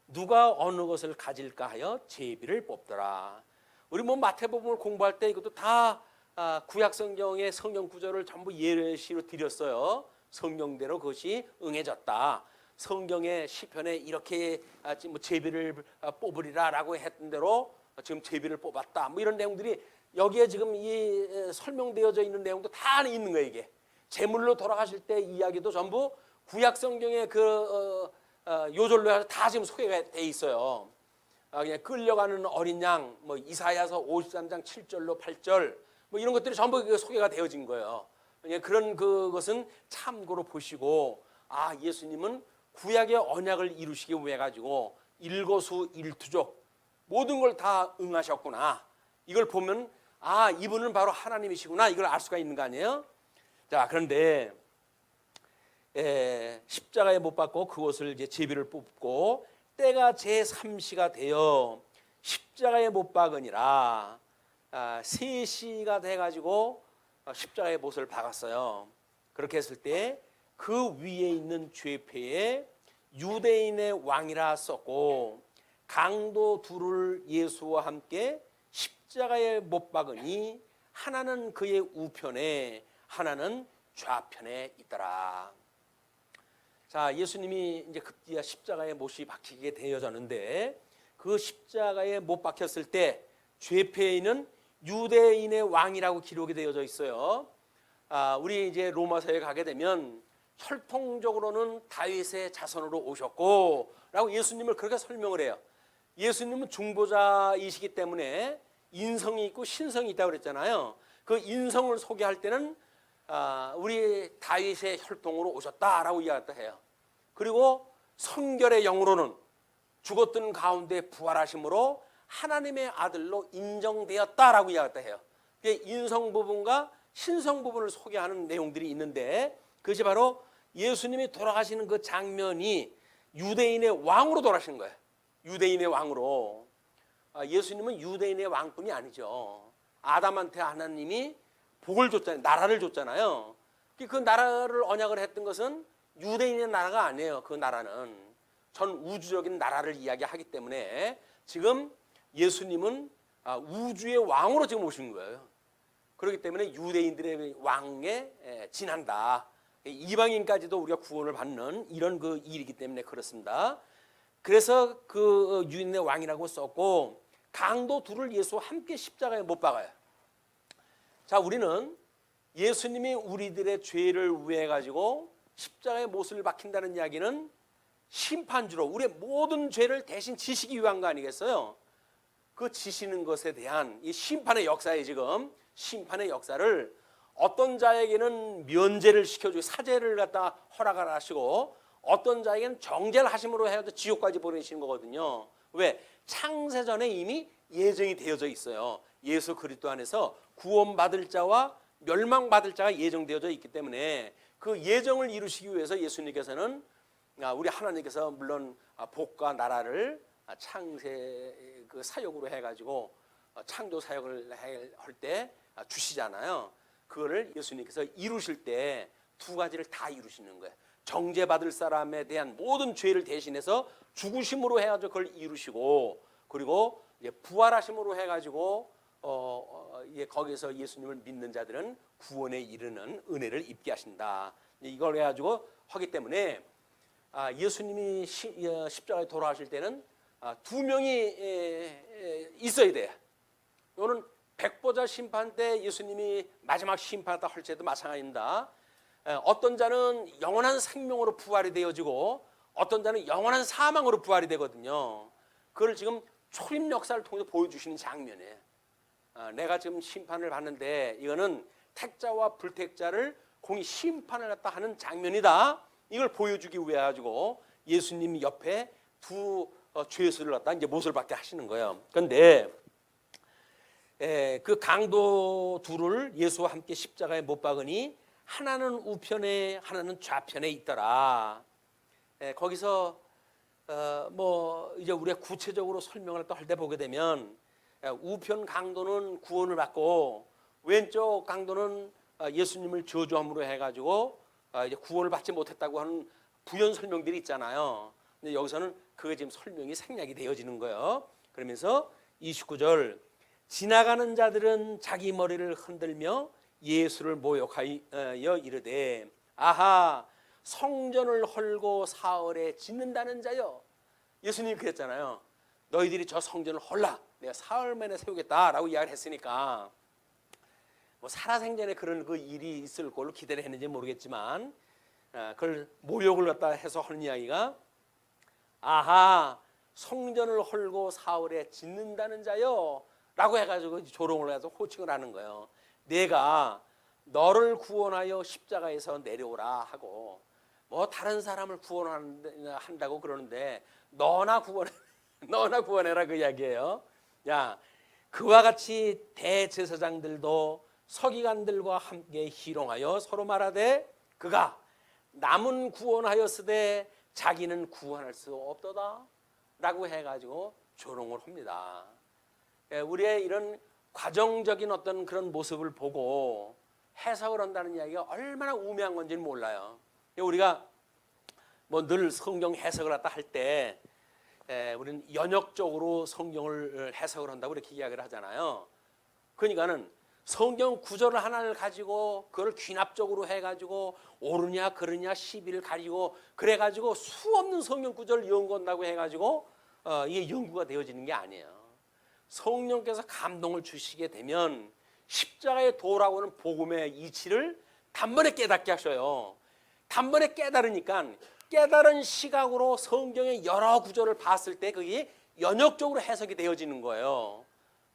누가 어느 것을 가질까 하여 제비를 뽑더라. 우리 뭐 마태복음을 공부할 때 이것도 다 구약 성경의 성경 구절을 전부 예시로 드렸어요. 성경대로 그것이 응해졌다. 성경의 시편에 이렇게 뭐 제비를 뽑으리라라고 했던 대로 지금 제비를 뽑았다. 뭐 이런 내용들이 여기에 지금 이 설명되어져 있는 내용도 다 있는 거예요. 이게 제물로 돌아가실 때 이야기도 전부 구약 성경의 그 요절로 해서 다 지금 소개가 돼 있어요. 그냥 끌려가는 어린 양, 뭐 이사야서 53장 7절로 8절, 뭐 이런 것들이 전부 소개가 되어진 거예요. 그런 그것은 참고로 보시고, 예수님은 구약의 언약을 이루시기 위해 가지고 일거수 일투족 모든 걸 다 응하셨구나. 이걸 보면 이분은 바로 하나님이시구나. 이걸 알 수가 있는 거 아니에요? 자, 그런데 십자가에 못 박고 그것을 이제 제비를 뽑고 때가 제3시가 되어 십자가에 못 박으니라. 3시가 돼가지고 십자가에 못을 박았어요. 그렇게 했을 때 그 위에 있는 죄패에 유대인의 왕이라 썼고, 강도 둘을 예수와 함께 십자가에 못 박으니 하나는 그의 우편에 하나는 좌편에 있더라. 자, 예수님이 이제 급기야 십자가에 못이 박히게 되어졌는데, 그 십자가에 못 박혔을 때 죄패에는 유대인의 왕이라고 기록이 되어져 있어요. 우리 이제 로마서에 가게 되면 혈통적으로는 다윗의 자손으로 오셨고라고 예수님을 그렇게 설명을 해요. 예수님은 중보자이시기 때문에 인성이 있고 신성이 있다고 그랬잖아요. 그 인성을 소개할 때는 우리 다윗의 혈통으로 오셨다라고 이야기했다 해요. 그리고 성결의 영으로는 죽었던 가운데 부활하심으로 하나님의 아들로 인정되었다라고 이야기했다 해요. 인성 부분과 신성 부분을 소개하는 내용들이 있는데, 그것이 바로 예수님이 돌아가시는 그 장면이 유대인의 왕으로 돌아가신 거예요. 유대인의 왕으로. 예수님은 유대인의 왕뿐이 아니죠. 아담한테 하나님이 복을 줬잖아요. 나라를 줬잖아요. 그 나라를 언약을 했던 것은 유대인의 나라가 아니에요. 그 나라는 전 우주적인 나라를 이야기하기 때문에 지금 예수님은 우주의 왕으로 지금 오신 거예요. 그렇기 때문에 유대인들의 왕에 지난다. 이방인까지도 우리가 구원을 받는 이런 그 일이기 때문에 그렇습니다. 그래서 그 유대인의 왕이라고 썼고, 강도 둘을 예수와 함께 십자가에 못 박아요. 자, 우리는 예수님이 우리들의 죄를 위해 가지고 십자가에 못을 박힌다는 이야기는 심판주로 우리의 모든 죄를 대신 지시기 위한 거 아니겠어요? 그 지시는 것에 대한 이 심판의 역사에 지금 심판의 역사를 어떤 자에게는 면제를 시켜주고 사죄를 갖다 허락을 하시고 어떤 자에게는 정죄를 하심으로 해서 지옥까지 보내시는 거거든요. 왜? 창세전에 이미 예정이 되어져 있어요. 예수 그리스도 안에서 구원받을 자와 멸망받을 자가 예정되어져 있기 때문에 그 예정을 이루시기 위해서 예수님께서는 우리 하나님께서 물론 복과 나라를 창세 그 사역으로 해가지고 창조 사역을 할 때 주시잖아요. 그거를 예수님께서 이루실 때 두 가지를 다 이루시는 거예요. 정죄받을 사람에 대한 모든 죄를 대신해서 죽으심으로 해가지고 그걸 이루시고 그리고 이제 부활하심으로 해가지고 거기서 예수님을 믿는 자들은 구원에 이르는 은혜를 입게 하신다. 이걸 해가지고 하기 때문에 예수님이 십자가에 돌아가실 때는 두 명이 있어야 돼. 이거는 백보자 심판 때 예수님이 마지막 심판하다 할 때도 마찬가지입니다. 어떤 자는 영원한 생명으로 부활이 되어지고 어떤 자는 영원한 사망으로 부활이 되거든요. 그걸 지금 초림 역사를 통해서 보여주시는 장면이에요. 내가 지금 심판을 받는데 이거는 택자와 불택자를 공히 심판을 갖다 하는 장면이다. 이걸 보여주기 위해 가지고 예수님 옆에 두 죄수를 갖다 이제 못을 받게 하시는 거예요. 그런데 그 강도 둘을 예수와 함께 십자가에 못 박으니 하나는 우편에 하나는 좌편에 있더라. 거기서 뭐 이제 우리가 구체적으로 설명을 또 할 때 보게 되면 우편 강도는 구원을 받고 왼쪽 강도는 예수님을 저주함으로 해가지고 이제 구원을 받지 못했다고 하는 부연 설명들이 있잖아요. 근데 여기서는 그게 지금 설명이 생략이 되어지는 거예요. 그러면서 29절 지나가는 자들은 자기 머리를 흔들며 예수를 모욕하여 이르되 아하 성전을 헐고 사흘에 짓는다는 자여. 예수님이 그랬잖아요. 너희들이 저 성전을 헐라 내가 사흘 만에 세우겠다라고 이야기를 했으니까 뭐 살아생전에 그런 그 일이 있을 걸로 기대를 했는지 모르겠지만 그걸 모욕을 갖다 해서 하는 이야기가 아하 성전을 헐고 사흘에 짓는다는 자여 라고 해가지고 조롱을 해서 호칭을 하는 거예요. 내가 너를 구원하여 십자가에서 내려오라 하고 뭐 다른 사람을 구원한다고 그러는데 너나 구원해라 그 이야기예요. 야 그와 같이 대제사장들도 서기관들과 함께 희롱하여 서로 말하되 그가 남은 구원하였으되 자기는 구원할 수 없도다 라고 해가지고 조롱을 합니다. 우리의 이런 과정적인 어떤 그런 모습을 보고 해석을 한다는 이야기가 얼마나 우매한 건지는 몰라요. 우리가 뭐 늘 성경 해석을 갖다 할 때 우리는 연역적으로 성경을 해석을 한다고 이렇게 이야기를 하잖아요. 그러니까는 성경 구절 하나를 가지고 그걸 귀납적으로 해가지고 옳으냐 그르냐 시비를 가지고 그래가지고 수없는 성경 구절을 연구한다고 해가지고 이게 연구가 되어지는 게 아니에요. 성령께서 감동을 주시게 되면 십자가의 도라고는 복음의 이치를 단번에 깨닫게 하셔요. 단번에 깨달으니까 깨달은 시각으로 성경의 여러 구절을 봤을 때 그게 연역적으로 해석이 되어지는 거예요.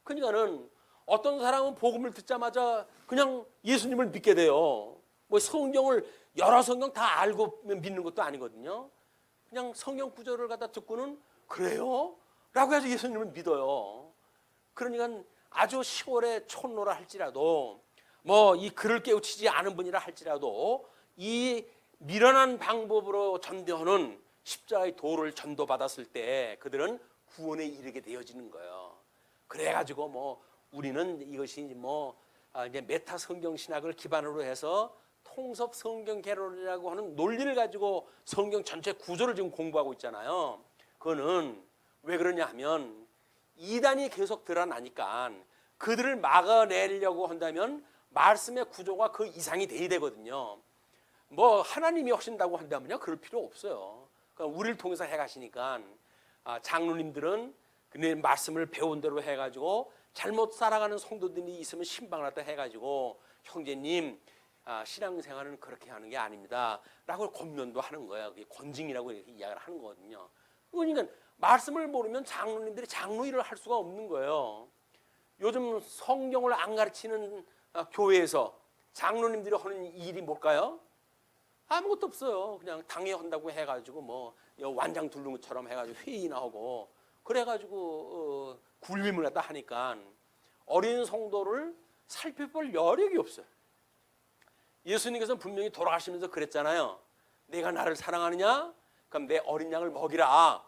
그러니까는 어떤 사람은 복음을 듣자마자 그냥 예수님을 믿게 돼요. 뭐 성경을 여러 성경 다 알고 믿는 것도 아니거든요. 그냥 성경 구절을 갖다 듣고는 그래요? 라고 해서 예수님을 믿어요. 그러니까 아주 시골의 촌노라 할지라도 뭐 이 글을 깨우치지 않은 분이라 할지라도 이 미련한 방법으로 전도하는 십자가의 도를 전도받았을 때 그들은 구원에 이르게 되어지는 거예요. 그래가지고 뭐 우리는 이것이 뭐 이제 메타 성경 신학을 기반으로 해서 통섭 성경 개론이라고 하는 논리를 가지고 성경 전체 구조를 지금 공부하고 있잖아요. 그거는 왜 그러냐 하면 이단이 계속 드러나니까 그들을 막아내려고 한다면 말씀의 구조가 그 이상이 돼야 되거든요. 뭐 하나님이 하신다고 한다면요 그럴 필요 없어요. 그러니까 우리를 통해서 해가시니까 장로님들은 그네 말씀을 배운 대로 해가지고 잘못 살아가는 성도들이 있으면 신방을 갖다 해가지고 형제님 신앙생활은 그렇게 하는 게 아닙니다 라고 권면도 하는 거예요. 그게 권징이라고 이렇게 이야기를 하는 거거든요. 그러니까 말씀을 모르면 장로님들이 장로 일을 할 수가 없는 거예요. 요즘 성경을 안 가르치는 교회에서 장로님들이 하는 일이 뭘까요? 아무것도 없어요. 그냥 당회한다고 해가지고 뭐 완장둘lun구처럼 해가지고 회의나 하고 그래가지고 굴림을 갖다 하니까 어린 성도를 살펴볼 여력이 없어요. 예수님께서는 분명히 돌아가시면서 그랬잖아요. 내가 나를 사랑하느냐? 그럼 내 어린 양을 먹이라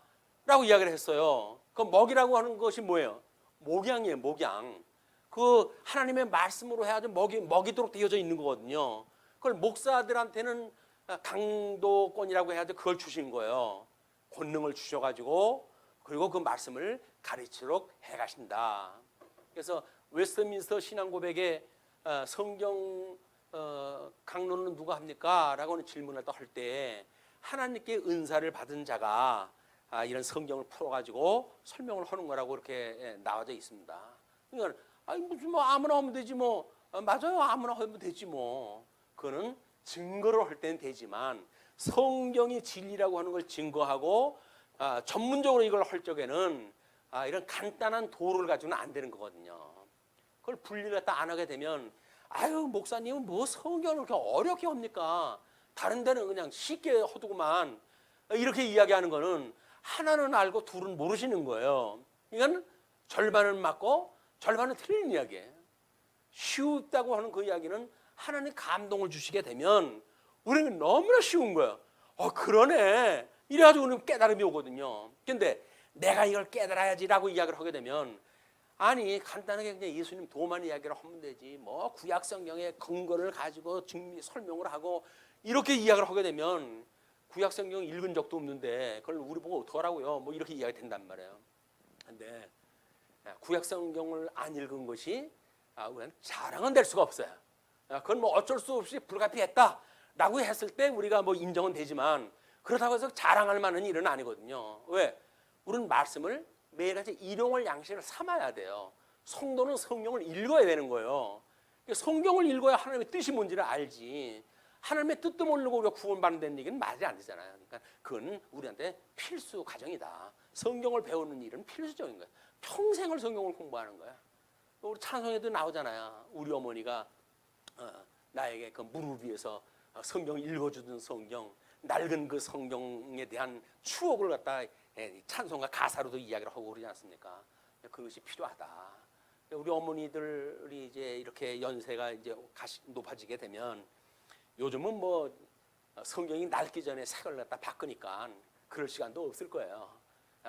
라고 이야기를 했어요. 그 먹이라고 하는 것이 뭐예요? 목양이에요. 목양. 그 하나님의 말씀으로 해야지 먹이도록 되어져 있는 거거든요. 그걸 목사들한테는 강도권이라고 해야지 그걸 주신 거예요. 권능을 주셔가지고 그리고 그 말씀을 가르치도록 해가신다. 그래서 웨스트민스터 신앙고백에 성경 강론은 누가 합니까? 라고 하는 질문을 또 할 때 하나님께 은사를 받은 자가 이런 성경을 풀어가지고 설명을 하는 거라고 이렇게 나와져 있습니다. 그러니까 무슨 뭐 아무나 하면 되지 뭐 맞아요. 아무나 하면 되지 뭐 그거는 증거를 할 때는 되지만 성경이 진리라고 하는 걸 증거하고 전문적으로 이걸 할 적에는 이런 간단한 도를 가지고는 안 되는 거거든요. 그걸 분리를 갖다 안 하게 되면 아유 목사님은 뭐 성경을 그렇게 어렵게 합니까? 다른 데는 그냥 쉽게 허두고만 이렇게 이야기하는 거는 하나는 알고 둘은 모르시는 거예요. 이건 절반은 맞고 절반은 틀린 이야기예요. 쉽다고 하는 그 이야기는 하나님 감동을 주시게 되면 우리는 너무나 쉬운 거예요. 그러네. 이래가지고 우리는 깨달음이 오거든요. 근데 내가 이걸 깨달아야지라고 이야기를 하게 되면 아니 간단하게 그냥 예수님 도만 이야기를 하면 되지 뭐 구약 성경의 근거를 가지고 설명을 하고 이렇게 이야기를 하게 되면 구약 성경 읽은 적도 없는데 그걸 우리 보고 어떡하라고요? 뭐 이렇게 이야기 된단 말이에요. 근데 구약 성경을 안 읽은 것이 우리는 자랑은 될 수가 없어요. 그건 뭐 어쩔 수 없이 불가피했다라고 했을 때 우리가 뭐 인정은 되지만 그렇다고 해서 자랑할 만한 일은 아니거든요. 왜? 우리는 말씀을 매일같이 일용할 양식을 삼아야 돼요. 성도는 성경을 읽어야 되는 거예요. 성경을 읽어야 하나님의 뜻이 뭔지를 알지. 하나님의 뜻도 모르고 우리가 구원받는다는 얘기는 말이 안 되잖아요. 그러니까 그건 우리한테 필수 과정이다. 성경을 배우는 일은 필수적인 거예요. 평생을 성경을 공부하는 거야. 우리 찬송에도 나오잖아요. 우리 어머니가 나에게 그 무릎 위에서 성경을 읽어주던 성경, 낡은 그 성경에 대한 추억을 갖다 찬송과 가사로도 이야기를 하고 그러지 않습니까? 그것이 필요하다. 우리 어머니들이 이제 이렇게 연세가 이제 높아지게 되면 요즘은 뭐 성경이 낡기 전에 색을 갖다 바꾸니까 그럴 시간도 없을 거예요.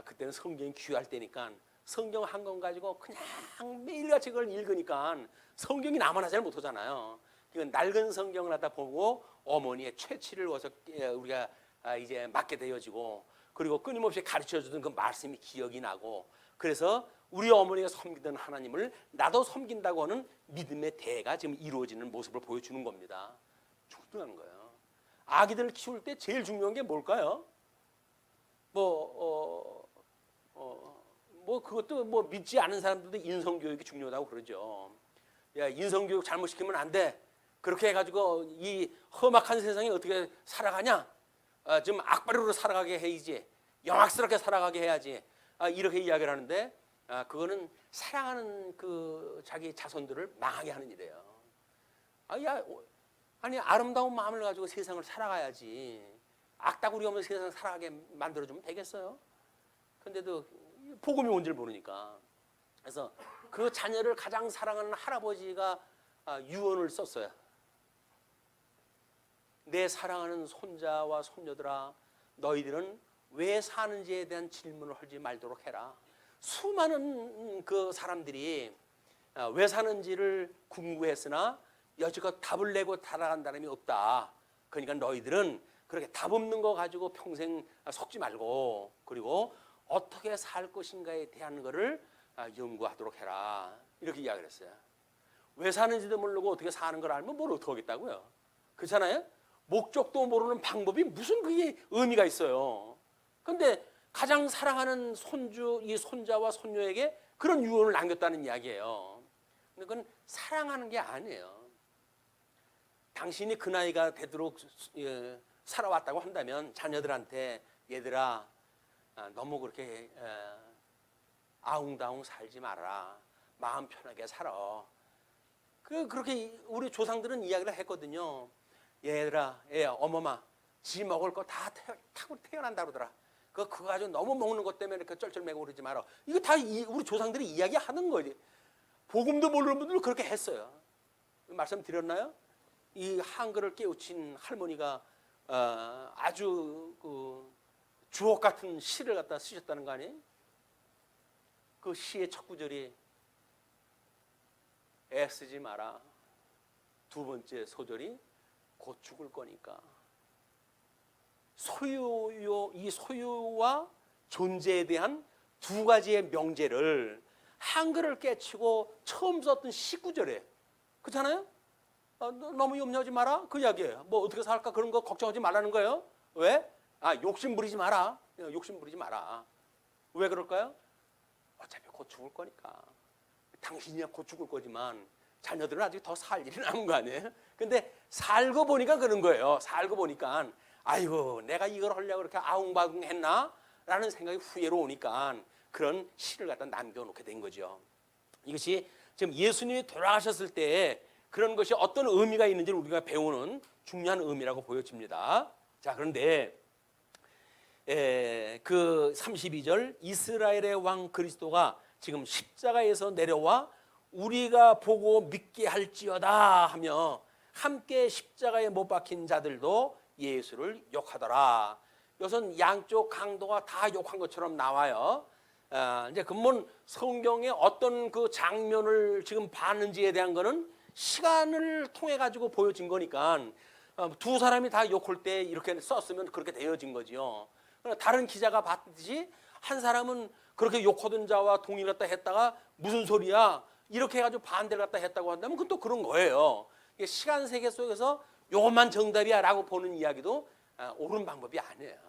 그때는 성경이 귀할 때니까 성경 한 권 가지고 그냥 매일같이 그걸 읽으니까 성경이 남아나 잘 못하잖아요. 이건 낡은 성경을 갖다 보고 어머니의 채취를 우리가 이제 맡게 되어지고 그리고 끊임없이 가르쳐주던 그 말씀이 기억이 나고 그래서 우리 어머니가 섬기던 하나님을 나도 섬긴다고 하는 믿음의 대가 지금 이루어지는 모습을 보여주는 겁니다. 중요한 거예요. 아기들 키울 때 제일 중요한 게 뭘까요? 뭐 그것도 뭐 믿지 않은 사람들도 인성교육이 중요하다고 그러죠. 야, 인성교육 잘못시키면 안 돼. 그렇게 해가지고 이 험악한 세상에 어떻게 살아가냐? 지금 악바리로 살아가게 해야지. 영악스럽게 살아가게 해야지. 이렇게 이야기를 하는데 그거는 사랑하는 그 자기 자손들을 망하게 하는 일이에요. 아니 아름다운 마음을 가지고 세상을 살아가야지. 악다구리 없는 세상을 살아가게 만들어주면 되겠어요? 근데도 복음이 뭔지를 모르니까. 그래서 그 자녀를 가장 사랑하는 할아버지가 유언을 썼어요. 내 사랑하는 손자와 손녀들아, 너희들은 왜 사는지에 대한 질문을 하지 말도록 해라. 수많은 그 사람들이 왜 사는지를 궁금했으나 여지껏 답을 내고 살아간 사람이 없다. 그러니까 너희들은 그렇게 답 없는 거 가지고 평생 속지 말고 그리고 어떻게 살 것인가에 대한 거를 연구하도록 해라. 이렇게 이야기를 했어요. 왜 사는지도 모르고 어떻게 사는 걸 알면 뭘 어떻게 하겠다고요. 그렇잖아요. 목적도 모르는 방법이 무슨 그게 의미가 있어요. 그런데 가장 사랑하는 이 손자와 손녀에게 그런 유언을 남겼다는 이야기예요. 근데 그건 사랑하는 게 아니에요. 당신이 그 나이가 되도록 살아왔다고 한다면 자녀들한테 얘들아 너무 그렇게 아웅다웅 살지 말아라. 마음 편하게 살아. 그렇게 우리 조상들은 이야기를 했거든요. 얘들아, 어머마, 지 먹을 거 다 타고 태어난다 그러더라. 그거 가지고 너무 먹는 것 때문에 이렇게 쩔쩔매고 그러지 마라. 이거 다 우리 조상들이 이야기하는 거지. 복음도 모르는 분들은 그렇게 했어요. 말씀드렸나요? 이 한글을 깨우친 할머니가 아주 그 주옥 같은 시를 갖다 쓰셨다는 거 아니에요? 그 시의 첫 구절이 애쓰지 마라. 두 번째 소절이 곧 죽을 거니까. 이 소유와 존재에 대한 두 가지의 명제를 한글을 깨치고 처음 썼던 19절에 그렇잖아요? 너무 염려하지 마라 그 이야기예요. 뭐 어떻게 살까 그런 거 걱정하지 말라는 거예요. 왜? 욕심 부리지 마라. 욕심 부리지 마라. 왜 그럴까요? 어차피 곧 죽을 거니까. 당신이야 곧 죽을 거지만 자녀들은 아직 더 살 일이 남은 거 아니에요? 근데 살고 보니까 그런 거예요. 살고 보니까 아이고 내가 이걸 하려고 그렇게 아웅바웅 했나? 라는 생각이 후회로 오니까 그런 시를 갖다 남겨놓게 된 거죠. 이것이 지금 예수님이 돌아가셨을 때 그런 것이 어떤 의미가 있는지를 우리가 배우는 중요한 의미라고 보여집니다. 자, 그런데 그 32절 이스라엘의 왕 그리스도가 지금 십자가에서 내려와 우리가 보고 믿게 할지어다 하며 함께 십자가에 못 박힌 자들도 예수를 욕하더라. 이것은 양쪽 강도가 다 욕한 것처럼 나와요. 이제 그러면 성경의 어떤 그 장면을 지금 봤는지에 대한 거는 시간을 통해 가지고 보여진 거니까 두 사람이 다 욕할 때 이렇게 썼으면 그렇게 되어진 거지요. 다른 기자가 봤듯이 한 사람은 그렇게 욕하던 자와 동의를 갖다 했다가 무슨 소리야 이렇게 해가지고 반대를 갖다 했다고 한다면 그건 또 그런 거예요. 시간 세계 속에서 요것만 정답이야 라고 보는 이야기도 옳은 방법이 아니에요.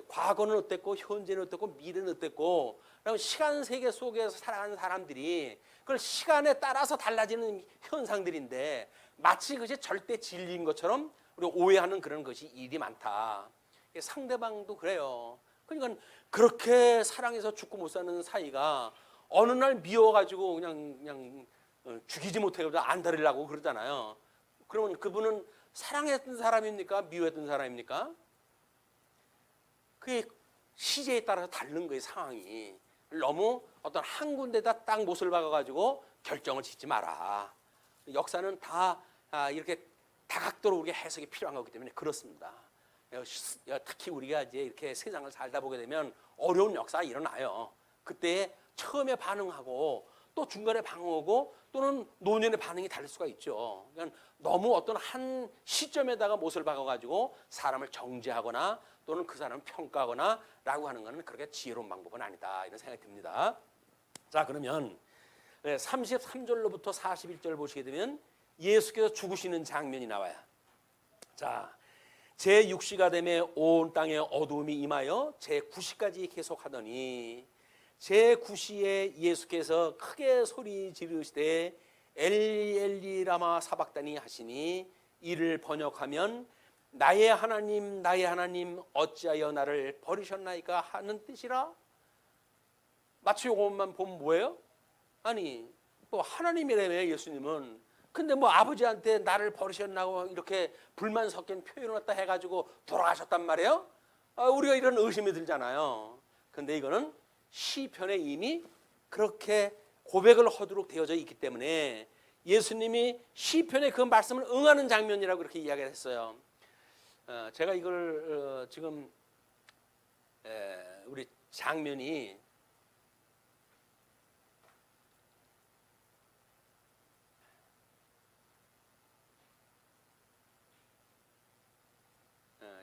과거는 어땠고 현재는 어땠고 미래는 어땠고 그리고 시간 세계 속에서 살아가는 사람들이 그걸 시간에 따라서 달라지는 현상들인데 마치 그것이 절대 진리인 것처럼 우리 오해하는 그런 것이 일이 많다. 상대방도 그래요. 그러니까 그렇게 사랑해서 죽고 못 사는 사이가 어느 날 미워가지고 그냥 죽이지 못해가지고 안달이라고 그러잖아요. 그러면 그분은 사랑했던 사람입니까? 미워했던 사람입니까? 그게 시제에 따라서 다른 거예요. 상황이 너무 어떤 한 군데다 딱 못을 박아가지고 결정을 짓지 마라. 역사는 다 이렇게 다각도로 우리가 해석이 필요한 거기 때문에 그렇습니다. 특히 우리가 이제 이렇게 세상을 살다 보게 되면 어려운 역사가 일어나요. 그때 처음에 반응하고 또 중간에 방어하고 또는 노년의 반응이 다를 수가 있죠. 그러니까 너무 어떤 한 시점에다가 못을 박아가지고 사람을 정죄하거나 또는 그 사람을 평가하거나 라고 하는 것은 그렇게 지혜로운 방법은 아니다 이런 생각이 듭니다. 자, 그러면 33절로부터 41절 보시게 되면 예수께서 죽으시는 장면이 나와요. 자, 제6시가 되매 온 땅에 어두움이 임하여 제9시까지 계속하더니 제9시에 예수께서 크게 소리 지르시되 엘리 엘리 라마 사박다니 하시니 이를 번역하면 나의 하나님 나의 하나님 어찌하여 나를 버리셨나이까 하는 뜻이라. 마치 이것만 보면 뭐예요? 아니 뭐 하나님이라며 예수님은. 근데 뭐 아버지한테 나를 버리셨나고 이렇게 불만 섞인 표현을 갖다 해가지고 돌아가셨단 말이에요. 우리가 이런 의심이 들잖아요. 근데 이거는 시편에 이미 그렇게 고백을 하도록 되어져 있기 때문에 예수님이 시편의 그 말씀을 응하는 장면이라고 그렇게 이야기를 했어요. 제가 이걸 지금 우리 장면이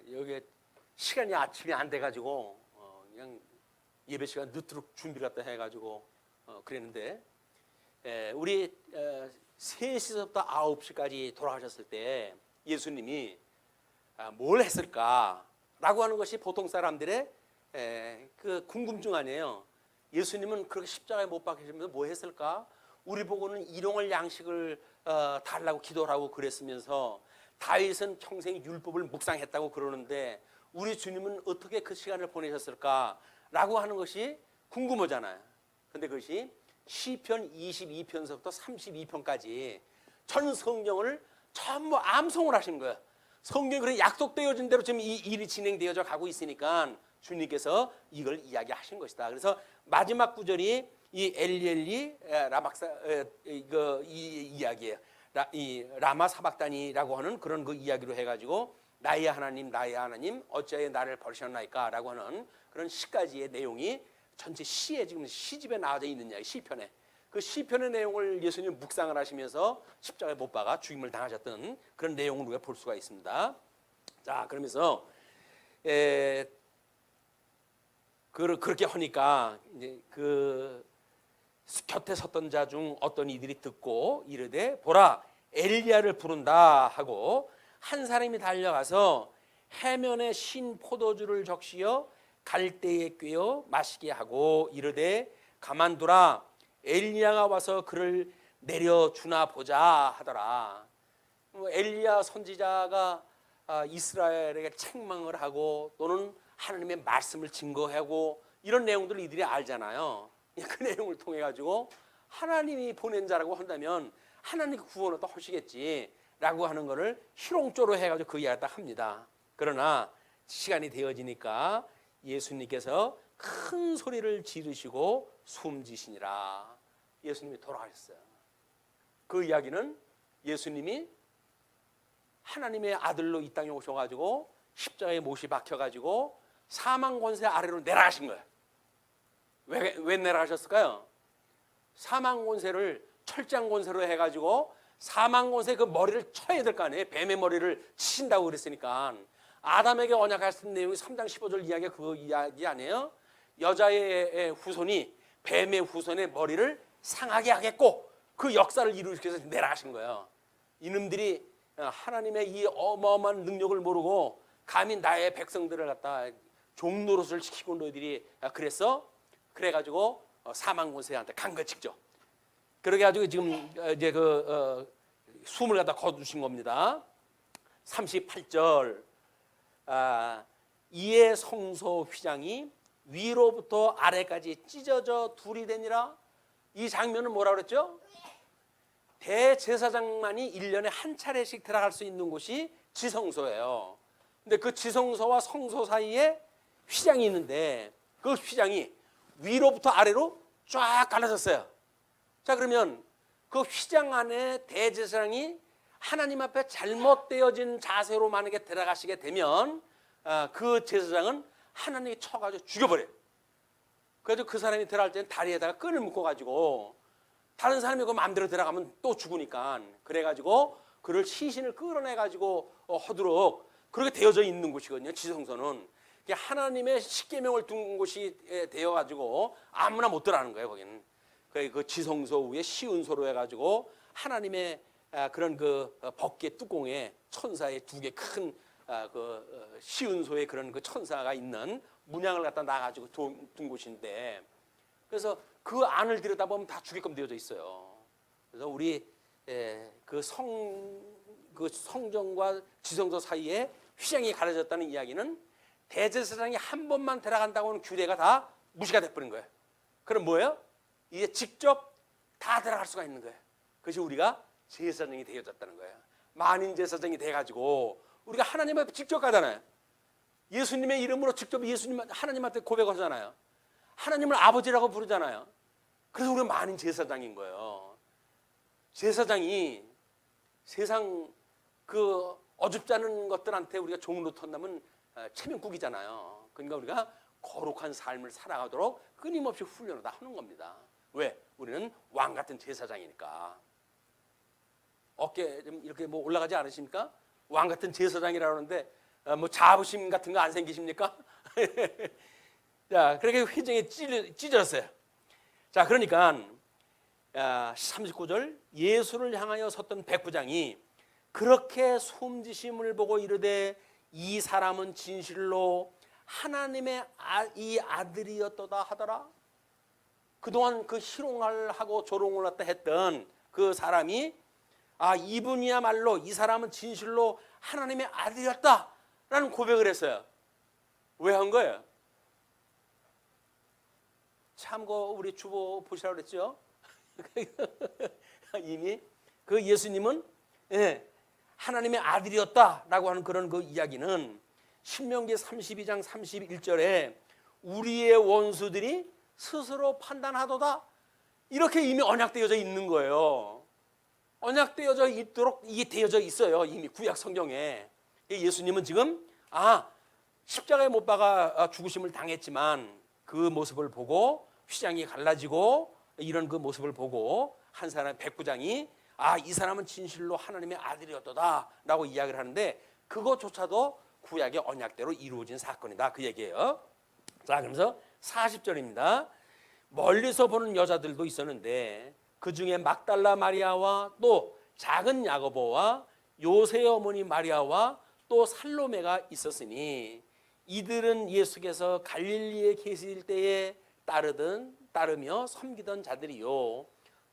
여기에 시간이 아침이 안 돼가지고 그냥 예배 시간 늦도록 준비를 갖다 해가지고 그랬는데 우리 3시부터 9시까지 돌아가셨을 때 예수님이 뭘 했을까라고 하는 것이 보통 사람들의 그 궁금증 아니에요. 예수님은 그렇게 십자가에 못 박히시면서 뭐 했을까? 우리 보고는 일용할 양식을 달라고 기도를 하고 그랬으면서 다윗은 평생 율법을 묵상했다고 그러는데 우리 주님은 어떻게 그 시간을 보내셨을까라고 하는 것이 궁금하잖아요. 근데 그것이 시편 22편서부터 32편까지 전 성경을 전부 암송을 하신 거예요. 성경이 그렇게 약속되어진 대로 지금 이 일이 진행되어져 가고 있으니까 주님께서 이걸 이야기하신 것이다. 그래서 마지막 구절이 이 엘리엘리 라박사 이 이야기예요. 이 라마 사박단이라고 하는 그런 그 이야기로 해가지고 나의 하나님 어찌하여 나를 버리셨나이까라고 하는 그런 시까지의 내용이 전체 시에 지금 시집에 나와져 있는 이야기, 시편에. 그 시편의 내용을 예수님 묵상을 하시면서 십자가에 못 박아 죽임을 당하셨던 그런 내용을 우리가 볼 수가 있습니다. 자, 그러면서 그렇게 하니까 이제 그 곁에 섰던 자 중 어떤 이들이 듣고 이르되 보라 엘리야를 부른다 하고 한 사람이 달려가서 해면에 신 포도주를 적시어 갈대에 꿰어 마시게 하고 이르되 가만두라 엘리야가 와서 그를 내려주나 보자 하더라. 엘리야 선지자가 이스라엘에게 책망을 하고 또는 하나님의 말씀을 증거하고 이런 내용들을 이들이 알잖아요. 그 내용을 통해 가지고 하나님이 보낸 자라고 한다면 하나님이 구원을 또 하시겠지라고 하는 것을 희롱조로 해가지고 그 이야기를 딱 합니다. 그러나 시간이 되어지니까 예수님께서 큰 소리를 지르시고 숨지시니라. 예수님이 돌아가셨어요. 그 이야기는 예수님이 하나님의 아들로 이 땅에 오셔가지고 십자가에 못이 박혀가지고 사망 권세 아래로 내려가신 거예요. 왜 내려가셨을까요? 사망 권세를 철장 권세로 해가지고 사망 권세 그 머리를 쳐야 될 거 아니에요. 뱀의 머리를 치신다고 그랬으니까. 아담에게 언약하신 내용이 3장 15절 이야기가 그 이야기 아니에요? 여자의 후손이 뱀의 후손의 머리를 상하게 하겠고 그 역사를 이루기 위해서 내려가신 거예요. 이놈들이 하나님의 이 어마어마한 능력을 모르고 감히 나의 백성들을 갖다 종노릇을 시키고 너희들이 그래가지고 사망 권세한테 간 거 직접. 그렇게 가지고 지금 이제 숨을 갖다 거두신 겁니다. 38절 이에 성소 휘장이 위로부터 아래까지 찢어져 둘이 되니라. 이 장면은 뭐라 그랬죠? 대제사장만이 1년에 한 차례씩 들어갈 수 있는 곳이 지성소예요. 근데 그 지성소와 성소 사이에 휘장이 있는데 그 휘장이 위로부터 아래로 쫙 갈라졌어요. 자, 그러면 그 휘장 안에 대제사장이 하나님 앞에 잘못되어진 자세로 만약에 들어가시게 되면 그 제사장은 하나님이 쳐가지고 죽여버려요. 그래서 그 사람이 들어갈 때는 다리에다가 끈을 묶어가지고 다른 사람이 그 마음대로 들어가면 또 죽으니까 그래가지고 그를 시신을 끌어내가지고 하도록 그렇게 되어져 있는 곳이거든요. 지성소는 하나님의 십계명을 둔 곳이 되어가지고 아무나 못 들어가는 거예요. 거기는 그 지성소 위에 시은소로 해가지고 하나님의 그런 그 법궤 뚜껑에 천사의 두 개 큰 그 시은소에 그런 그 천사가 있는 문양을 갖다 놔가지고 둔 곳인데 그래서 그 안을 들여다보면 다 죽게끔 되어져 있어요. 그래서 우리 그 성전과 지성소 사이에 휘장이 가려졌다는 이야기는 대제사장이 한 번만 들어간다고 하는 규례가 다 무시가 돼버린 거예요. 그럼 뭐예요? 이제 직접 다 들어갈 수가 있는 거예요. 그것이 우리가 제사장이 되어졌다는 거예요. 만인 제사장이 돼가지고 우리가 하나님 앞에 직접 가잖아요. 예수님의 이름으로 직접 하나님한테 고백하잖아요. 하나님을 아버지라고 부르잖아요. 그래서 우리가 만인 제사장인 거예요. 제사장이 세상 그 어줍지 않은 것들한테 우리가 종으로 턴다면 체면국이잖아요. 그러니까 우리가 거룩한 삶을 살아가도록 끊임없이 훈련을 다 하는 겁니다. 왜? 우리는 왕 같은 제사장이니까. 어깨 좀 이렇게 뭐 올라가지 않으십니까? 왕 같은 제사장이라고 하는데 뭐 자부심 같은 거 안 생기십니까? 자, 그렇게 회중에 찢어졌어요. 자, 그러니까 39절 예수를 향하여 섰던 백부장이 그렇게 숨지심을 보고 이르되 이 사람은 진실로 하나님의 이 아들이었도다 하더라. 그동안 그 희롱을 하고 조롱을 했던 그 사람이 아, 이분이야말로 이 사람은 진실로 하나님의 아들이었다라는 고백을 했어요. 왜 한 거예요? 참고 우리 주보 보시라고 그랬죠. 이미 그 예수님은 하나님의 아들이었다라고 하는 그런 그 이야기는 신명기 32장 31절에 우리의 원수들이 스스로 판단하도다 이렇게 이미 언약되어져 있는 거예요. 언약되어져 있도록 이게 되어져 있어요. 이미 구약 성경에. 예수님은 지금 십자가에 못 박아 죽으심을 당했지만 그 모습을 보고 휘장이 갈라지고 이런 그 모습을 보고 한 사람 백부장이 이 사람은 진실로 하나님의 아들이었다 라고 이야기를 하는데 그것조차도 구약의 언약대로 이루어진 사건이다 그 얘기예요. 자, 그러면서 40절입니다. 멀리서 보는 여자들도 있었는데 그 중에 막달라 마리아와 또 작은 야고보와 요새의 어머니 마리아와 또 살로메가 있었으니 이들은 예수께서 갈릴리에 계실 때에 따르며 섬기던 자들이요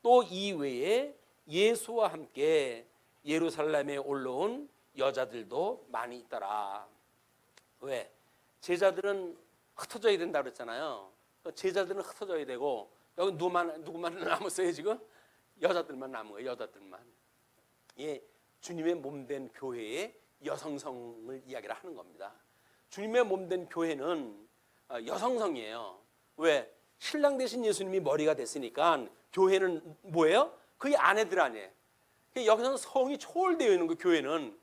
또 이외에 예수와 함께 예루살렘에 올라온 여자들도 많이 있더라. 왜? 제자들은 흩어져야 된다 그랬잖아요. 제자들은 흩어져야 되고 여기 누구만 남았어요 지금? 여자들만 남은 거예요. 여자들만. 예, 주님의 몸된 교회의 여성성을 이야기를 하는 겁니다. 주님의 몸된 교회는 여성성이에요. 왜? 신랑 되신 예수님이 머리가 됐으니까 교회는 뭐예요? 그게 아내들 아니에요. 여기서는 성이 초월되어 있는 거 교회는.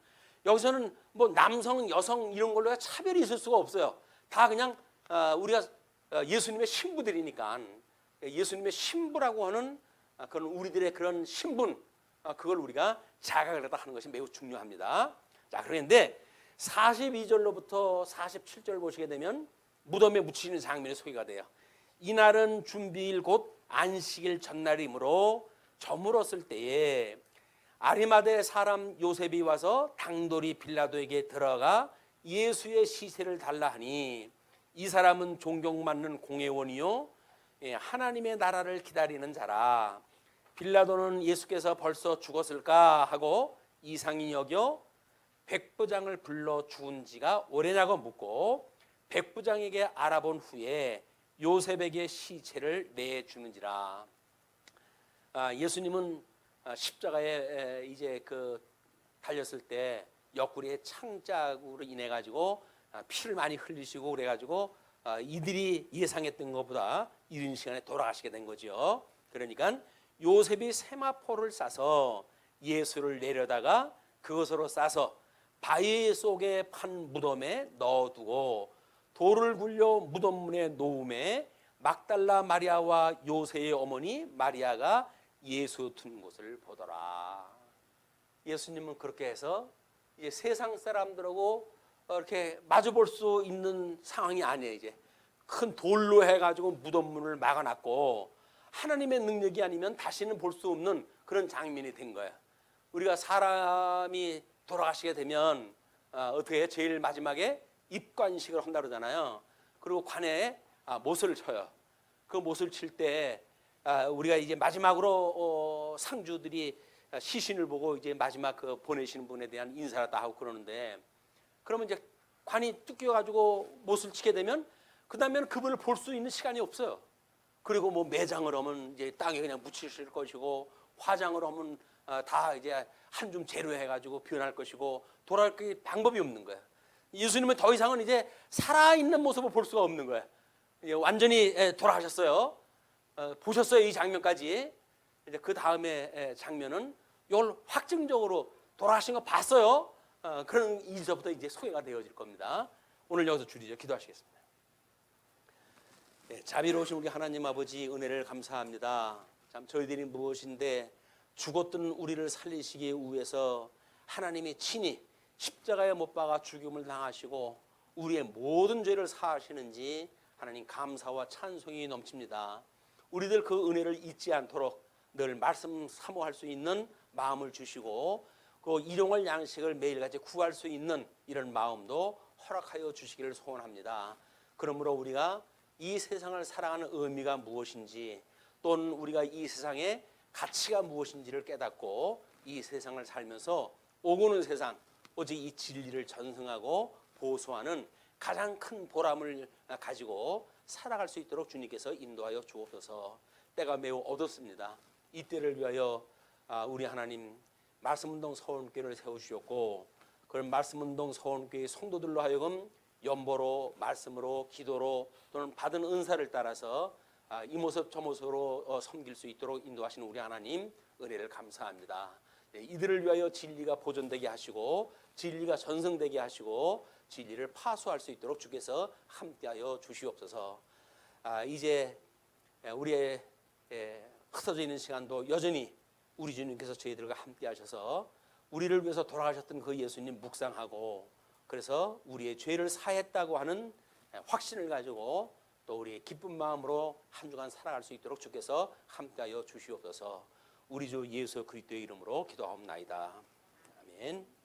여기서는 뭐 남성, 여성 이런 걸로 차별이 있을 수가 없어요. 다 그냥 우리가 예수님의 신부들이니까 예수님의 신부라고 하는 그런 우리들의 그런 신분 그걸 우리가 자각을 하는 것이 매우 중요합니다. 자, 그런데 42절로부터 47절 보시게 되면 무덤에 묻히는 장면이 소개가 돼요. 이날은 준비일 곧 안식일 전날이므로 저물었을 때에 아리마대 사람 요셉이 와서 당돌이 빌라도에게 들어가 예수의 시체를 달라 하니 이 사람은 존경받는 공회원이요 하나님의 나라를 기다리는 자라. 빌라도는 예수께서 벌써 죽었을까 하고 이상히 여겨 백부장을 불러 죽은 지가 오래냐고 묻고 백부장에게 알아본 후에 요셉에게 시체를 내주는지라. 예수님은 십자가에 이제 그 달렸을 때 옆구리에 창자국으로 인해 가지고 피를 많이 흘리시고 그래 가지고 이들이 예상했던 것보다 이른 시간에 돌아가시게 된 거죠. 그러니까 요셉이 세마포를 싸서 예수를 내려다가 그것으로 싸서 바위 속에 판 무덤에 넣어두고 돌을 굴려 무덤 문에 놓음에 막달라 마리아와 요새의 어머니 마리아가 예수 둔 곳을 보더라. 예수님은 그렇게 해서 이제 세상 사람들하고 이렇게 마주 볼 수 있는 상황이 아니에요. 이제 큰 돌로 해가지고 무덤 문을 막아놨고 하나님의 능력이 아니면 다시는 볼 수 없는 그런 장면이 된 거예요. 우리가 사람이 돌아가시게 되면 어떻게 해요? 제일 마지막에 입관식을 한다 그러잖아요. 그리고 관에 못을 쳐요. 그 못을 칠 때 우리가 이제 마지막으로 상주들이 시신을 보고 이제 마지막 그 보내시는 분에 대한 인사를 다 하고 그러는데 그러면 이제 관이 뜯겨가지고 못을 치게 되면 그 다음에는 그분을 볼 수 있는 시간이 없어요. 그리고 뭐 매장을 하면 이제 땅에 그냥 묻히실 것이고 화장을 하면 다 이제 한 줌 재료 해가지고 변할 것이고 돌아갈 게 방법이 없는 거예요. 예수님은 더 이상은 이제 살아있는 모습을 볼 수가 없는 거예요. 완전히 돌아가셨어요. 보셨어요 이 장면까지. 이제 그 다음에 장면은 이걸 확증적으로 돌아가신 거 봤어요. 그런 일서부터 이제 소개가 되어질 겁니다. 오늘 여기서 줄이죠. 기도하시겠습니다. 자비로우신 우리 하나님 아버지 은혜를 감사합니다. 참 저희들이 무엇인데 죽었던 우리를 살리시기 위해서 하나님이 친히 십자가에 못 박아 죽임을 당하시고 우리의 모든 죄를 사하시는지 하나님 감사와 찬송이 넘칩니다. 우리들 그 은혜를 잊지 않도록 늘 말씀 사모할 수 있는 마음을 주시고 그 일용할 양식을 매일같이 구할 수 있는 이런 마음도 허락하여 주시기를 소원합니다. 그러므로 우리가 이 세상을 살아가는 의미가 무엇인지 또는 우리가 이 세상의 가치가 무엇인지를 깨닫고 이 세상을 살면서 오고 오는 세상 오직 이 진리를 전승하고 보수하는 가장 큰 보람을 가지고 살아갈 수 있도록 주님께서 인도하여 주옵소서. 때가 매우 어둡습니다. 이 때를 위하여 우리 하나님 말씀운동 서원교회를 세우시었고 그런 말씀운동 서원교회 성도들로 하여금 연보로 말씀으로 기도로 또는 받은 은사를 따라서 이 모습 저 모습으로 섬길 수 있도록 인도하시는 우리 하나님 은혜를 감사합니다. 이들을 위하여 진리가 보존되게 하시고 진리가 전승되게 하시고 진리를 파수할 수 있도록 주께서 함께하여 주시옵소서. 이제 우리의 흩어져 있는 시간도 여전히 우리 주님께서 저희들과 함께하셔서 우리를 위해서 돌아가셨던 그 예수님 묵상하고 그래서 우리의 죄를 사했다고 하는 확신을 가지고 또 우리의 기쁜 마음으로 한 주간 살아갈 수 있도록 주께서 함께하여 주시옵소서. 우리 주 예수 그리스도의 이름으로 기도하옵나이다. 아멘.